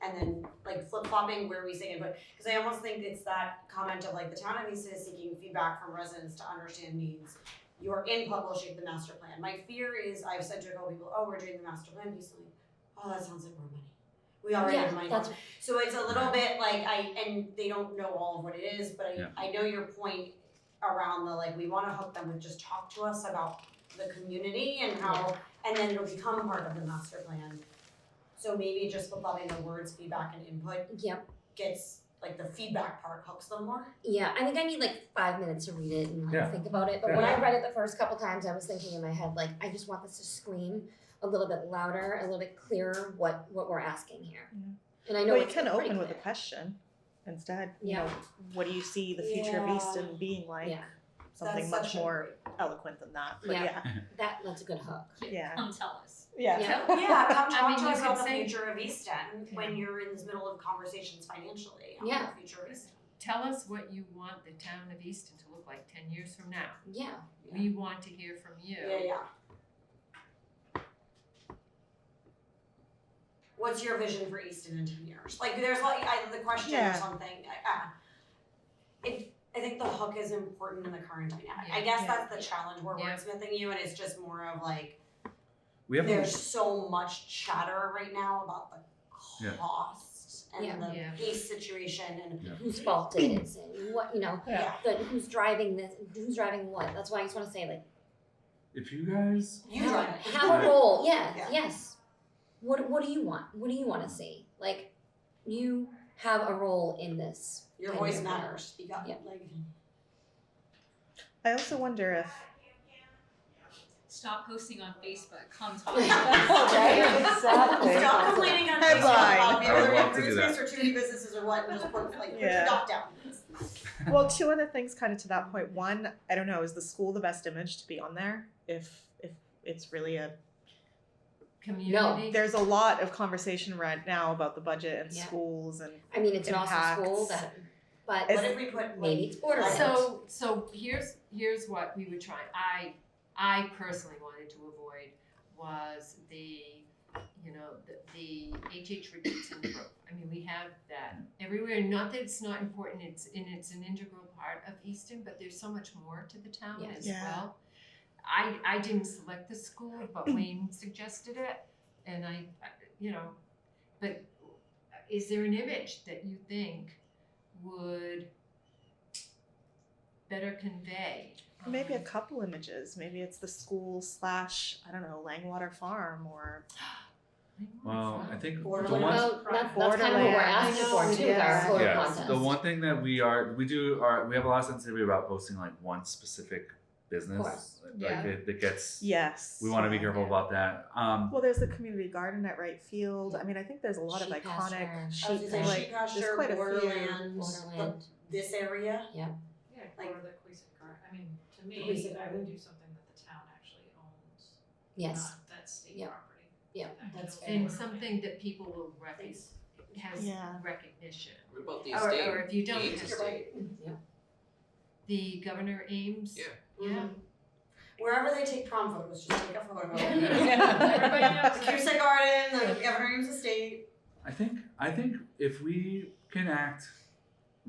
and then like flip-flopping where we say input, because I almost think it's that comment of like the town of Easton is seeking feedback from residents to understand needs. Your input will shape the master plan. My fear is, I've said to a couple people, oh, we're doing the master plan piece, I'm like, oh, that sounds like more money. We already have money. that's So it's a little bit like and they don't know all of what it is, but Yeah. I know your point around the like, we wanna hook them with just talk to us about the community and how, and then it'll become part of the master plan. So maybe just flip-flopping the words feedback and input Yep. gets, like the feedback part hooks them more. Yeah, I think I need like 5 minutes to read it and Yeah. think about it. But Yeah. when I read it the first couple times, I was thinking in my head, like, I just want this to scream a little bit louder, a little bit clearer what we're asking here. Yeah. And I know Well, you it's can pretty open with a clear. question instead. Yeah. You know, what do you see the future of Yeah. Easton being like? Yeah. Something That's much such a more eloquent than that. But Yeah. yeah. That's a good hook. Yeah. Come tell us. Yeah. Yeah. Yeah, come I talk mean, to you us could about the say- future of Easton when you're in this middle of conversations financially on Yeah. the future of Easton. Tell us what you want the town of Easton to look like 10 years from now. Yeah. We want to hear from you. Yeah. What's your vision for Easton in 10 years? Like, there's like the question or Yeah. something. I think the hook is important in the current dynamic. I Yeah. guess Yeah. that's the challenge. We're Yeah. wordsmithing you, and it's just more of like We have there's so much chatter right now about the Yeah. cost and Yeah. the Yeah. pace situation and whose fault it is and what, you know, yeah. who's driving this, who's driving what. That's why I just want to say, like, If you guys, You drive it. have a role. Yeah, Yeah. yes. What do you want? What do you want to see? Like, you have a role in this. Your in voice your matters. Speak up. Yeah. Like I also wonder if Stop posting on Facebook. Come talk. Exactly. stop complaining on Headline. Facebook about I people would that love are to do in that. space or too many businesses or what, and just put like put Yeah. your dot down. Well, two other things kind of to that point. One, I don't know, is the school the best image to be on there? If it's really a Community. there's a lot of conversation right now about the budget and Yeah. schools and I mean, it's an awesome school, Impacts. but What if we put maybe it's borderline. So here's what we would try. I personally wanted to avoid was the HH retreats and growth. I mean, we have that everywhere. Not that it's not important. It's an integral part of Easton, but there's so much more to the town Yes. as Yeah. well. I didn't select the school, but Wayne suggested it, and but is there an image that you think would better convey? maybe a couple images. Maybe it's the school / I don't know, Langwater Farm or well, I think the Borderline. one. Well, that's kind of what we're asking for too with our Yeah. photo Yeah, contest. the one thing that we have a lot of sensitivity about posting like one specific business. course. Like it gets. yes. We want to be careful about that. Well, there's the community garden at right field. I mean, I think there's a lot of Sheep iconic pasture. I was sheep gonna say like sheep pasture, there's quite a few. Borderland, Borderland. this area. Yeah, Like- or the Queset Garden. I mean, to me, Queset I Garden. would do something that the town actually owns, Yes. not that state Yeah. property. Yeah, that's fair. And something that people will has Yeah. recognition. What about the Or estate? if you don't, The Ames have- estate? the Governor Ames. Yeah. Yeah. Wherever they take prom photos, just take a photo. Everybody knows The Queset Garden, the Governor Eames Estate. I think if we can act,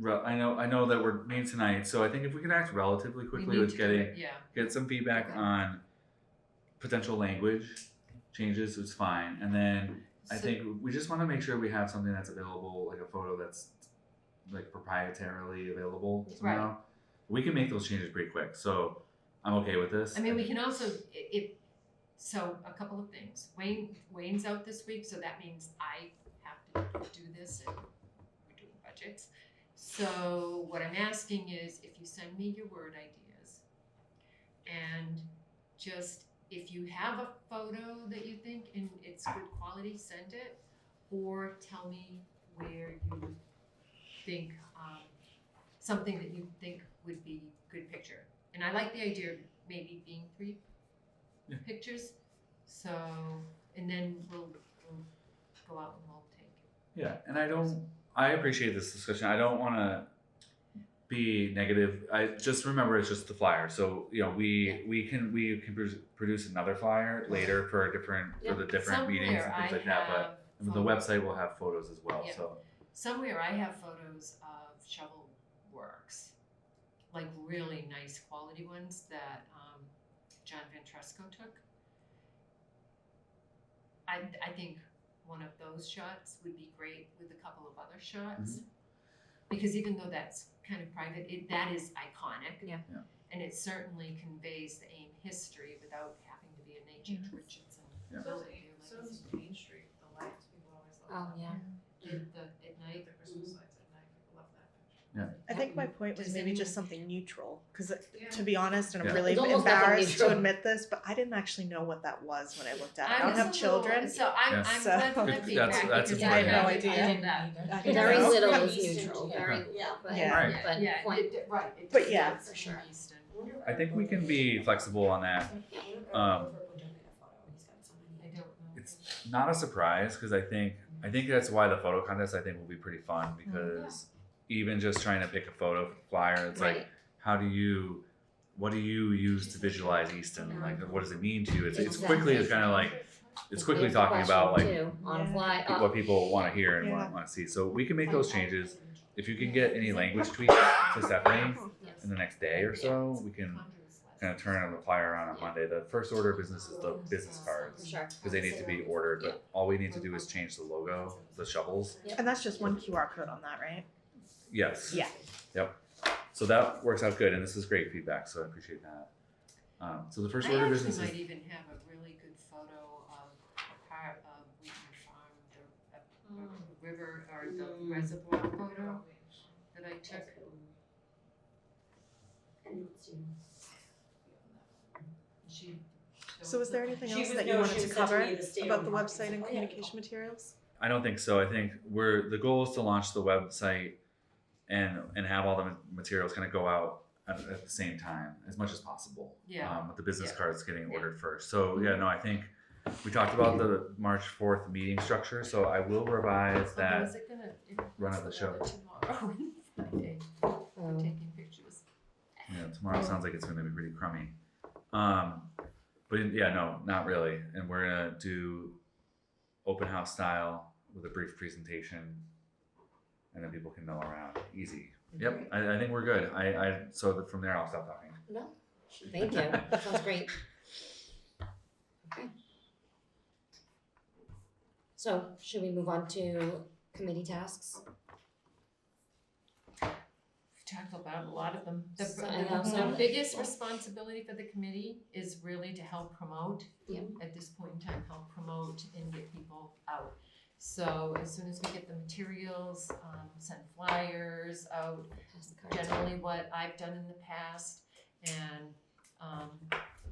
I know that we're meeting tonight, so I think if we can act relatively We quickly need with to do getting it, yeah. get some feedback Okay. on potential language changes, it's fine, and then I So- think we just want to make sure we have something that's available, like a photo that's like proprietarily available somehow. We can make those changes pretty quick, so I'm okay with this. I mean, we can also, so a couple of things. Wayne's out this week, so that means I have to do this and we're doing budgets. So what I'm asking is if you send me your word ideas and just, if you have a photo that you think and it's good quality, send it, or tell me where you think, something that you think would be good picture. And I like the idea of maybe being 3 Yeah. pictures, so, and then we'll go out and we'll take it. Yeah, and I appreciate this discussion. I don't want to be negative. I just remember it's just the flyer. So, we can produce another flyer later for the different meetings and things like that, but the website will have photos as well. Yeah. So, Somewhere I have photos of shovel works, like really nice quality ones that John Ventresco took. I think one of those shots would be great with a couple of other shots. Because even though that's kind of private, that is iconic. Yeah. Yeah. And it certainly conveys the AIM history without having to be an H.H. Richardson. Yeah. So is Main Street, the lights, people always love Oh, yeah. At night. the Christmas lights at night, people love that picture. I think my point was Does maybe anyone- just something neutral, because Yeah. to be honest, and I'm Yeah. really It's almost nothing embarrassed to neutral. admit this, but I didn't actually know what that was when I looked at it. I I don't was have a little- children. So I'm Yeah. glad So- for that That's feedback important. because I had no I idea. did that. I Very know. little From is Easton neutral. too. Very, Yeah. but, Yeah. Right. but Yeah, point. right. It But does yeah. dance For sure. in Easton. I think we can be flexible on that. I don't know. It's not a surprise because I think that's why the photo contest will be pretty fun because even just trying to pick a photo for the flyer, it's like Right. what do you use to visualize Easton? Like what does it mean to you? It's Exactly. quickly it's kind of like it's quickly There's the talking about like question, too, on a Yeah. fly. what people want to hear and Yeah. want to see. So we can make those changes. If you can get any language tweaks to Stephanie Yes. in the next day or so, we can kind of turn the flyer around on Monday. The first order of business is the business cards Sure. because they need to be ordered. But all we need to do is change the logo, the shovels. And that's just one QR code on that, right? Yes. Yeah. Yep. So that works out good, and this is great feedback. So I appreciate that. So the first order of business I is actually might even have a really good photo of a part of Wheaton Farm, the river or the reservoir photo that I took. She. So is there anything She else was- that you no, wanted she to said to cover me the state about of the Vermont. website and Oh, yeah. communication materials? I don't think so. I think the goal is to launch the website and have all the materials kind of go out at the same time as much as possible. Yeah. With the business Yeah. cards getting Yeah. ordered first. So yeah, no, I think we talked about the March 4th meeting structure. So I will revise Although that. is it gonna run of the show. tomorrow and Friday for taking pictures? Yeah, tomorrow sounds like it's going to be pretty crummy. But yeah, no, not really. And we're gonna do open house style with a brief presentation, and then people can mill around. Easy. Yep, I think we're good. From there I'll stop talking. No, thank you. That sounds great. Okay. So should we move on to committee tasks? We've talked about a lot of them. The, So- I know, the so- biggest responsibility for the committee is really to help promote. Yeah. At this point in time, help promote and get people out. So as soon as we get the materials, send flyers out, Pass the cards. generally what I've done in the past and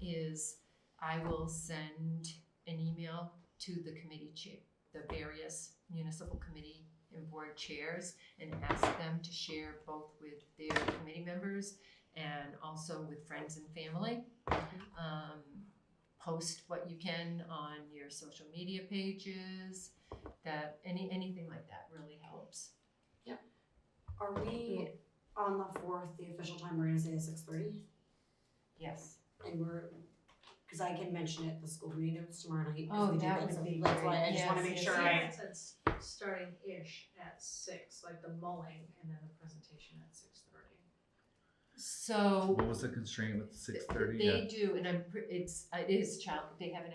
is I will send an email to the committee chair, the various municipal committee and board chairs, and ask them to share both with their committee members and also with friends and family. Post what you can on your social media pages, that anything like that really helps. Are we on the 4th, the official time we're gonna say is 6:30? Yes. And cause I can mention it, the school committee notes tomorrow night. 'cause Oh, we do that get would some- be That's why I great. just wanna Yes, make yes, sure yes. I. It's starting-ish at 6, like the mulling, and then the presentation at 6:30. So What was the constraint with 6:30? they do, and it is they have an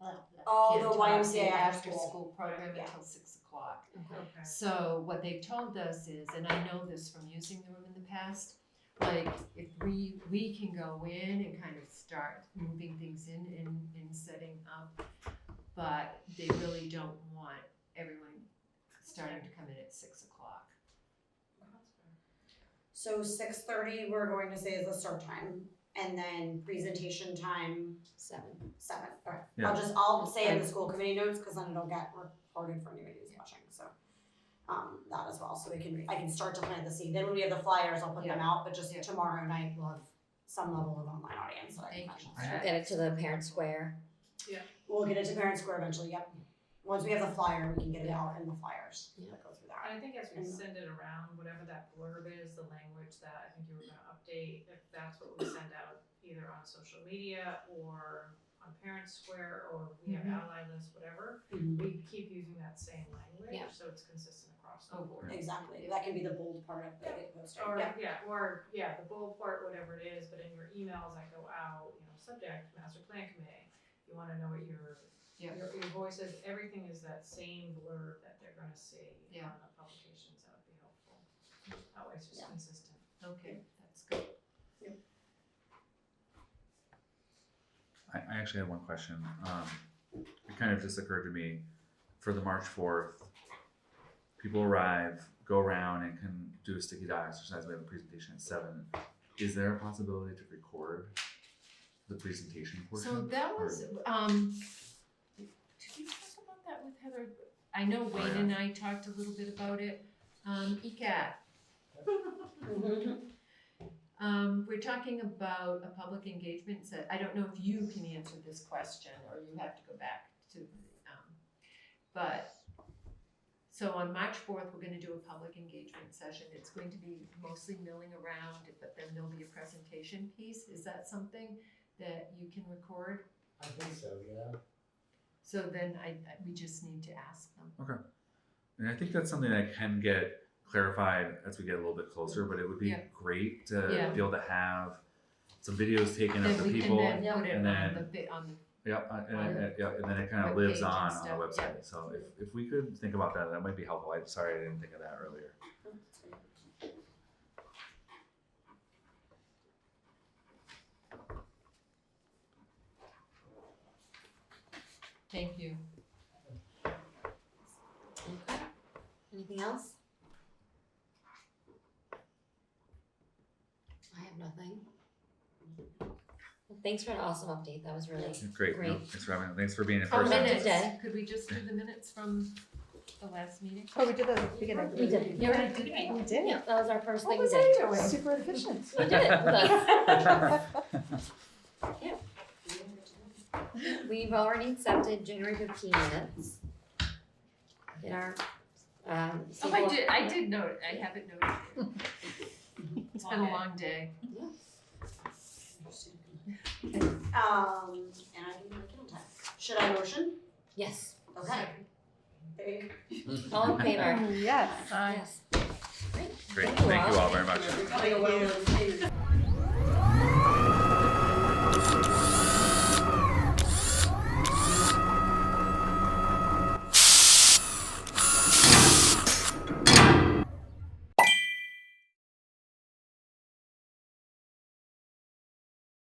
Oh, can't the talk, YMCA they after after school. school program Yeah. until 6 o'clock. Okay. So what they've told us is, and I know this from using the room in the past, like if we can go in and kind of start moving things in setting up, but they really don't want everyone starting to come in at 6 o'clock. So 6:30, we're going to say is the start time, and then presentation time 7. 7. Okay. Yeah. I'll say in the school committee notes, cause then it'll get recorded for anybody who's watching, so. That as well, so I can start to plant the seed, then when we have the flyers, I'll put them out, but just Yeah. tomorrow night, we'll have some level of online audience that I can Thank mention. you. We'll get it to the parent square. We'll get it to Parent Square eventually, yep. Once we have the flyer, we can get it out in the flyers Yeah. that go through that. And I think as we And- send it around, whatever that blurb is, the language that I think you were gonna update, if that's what we send out either on social media or on Parent Square, or we have ally lists, whatever, we keep using that same language, Yeah. so it's consistent across the Oh, board. Exactly, that can be the bold part of the posting, Or, yeah. the bold part, whatever it is, but in your emails that go out, subject, master plan committee, you wanna know what your voices, everything is that same blurb that they're gonna see Yeah. on the publications, that would be helpful. That way it's just Yeah. consistent. Okay, that's good. I actually have one question. It kind of just occurred to me for the March 4th, people arrive, go around and can do a sticky dot exercise. We have a presentation at 7. Is there a possibility to record the presentation portion? So that Or- was, did we talk about that with Heather? I know Wayne and I talked a little bit about it. ECAT, we're talking about a public engagement set. I don't know if you can answer this question or you have to go back to, but, so on March 4th, we're gonna do a public engagement session. It's going to be mostly milling around, but then there'll be a presentation piece. Is that something that you can record? I think so, yeah. So then we just need to ask them. And I think that's something that can get clarified as we get a little bit closer, but it would be Yeah. great to Yeah. be able to have some videos taken of the Then we people. can then put it and on then- the bit on the. Yep, and then it kind of Web lives page and on stuff, the website. yeah. So if we could think about that, that might be helpful. I'm sorry I didn't think of that earlier. Thank you. Okay. Anything else? I have nothing. Well, thanks for an awesome update. That was really Great. Great. No, thanks for having. Thanks for being in Oh, person. minutes. Minutes, Today. could we just do the minutes from the last meeting? Oh, we did that at the beginning. We did. You already did. We did. Yeah, that was our first What thing we was did. I doing? Super efficient. You did it with us. We've already accepted January 15 minutes. In our Oh, I did note, I have it noted here. It's been a long day. And I didn't make it on time. Should I motion? Yes. Okay. Babe. All in favor? Yes. Yes. Great. Great. Thank you all very much. Thank you.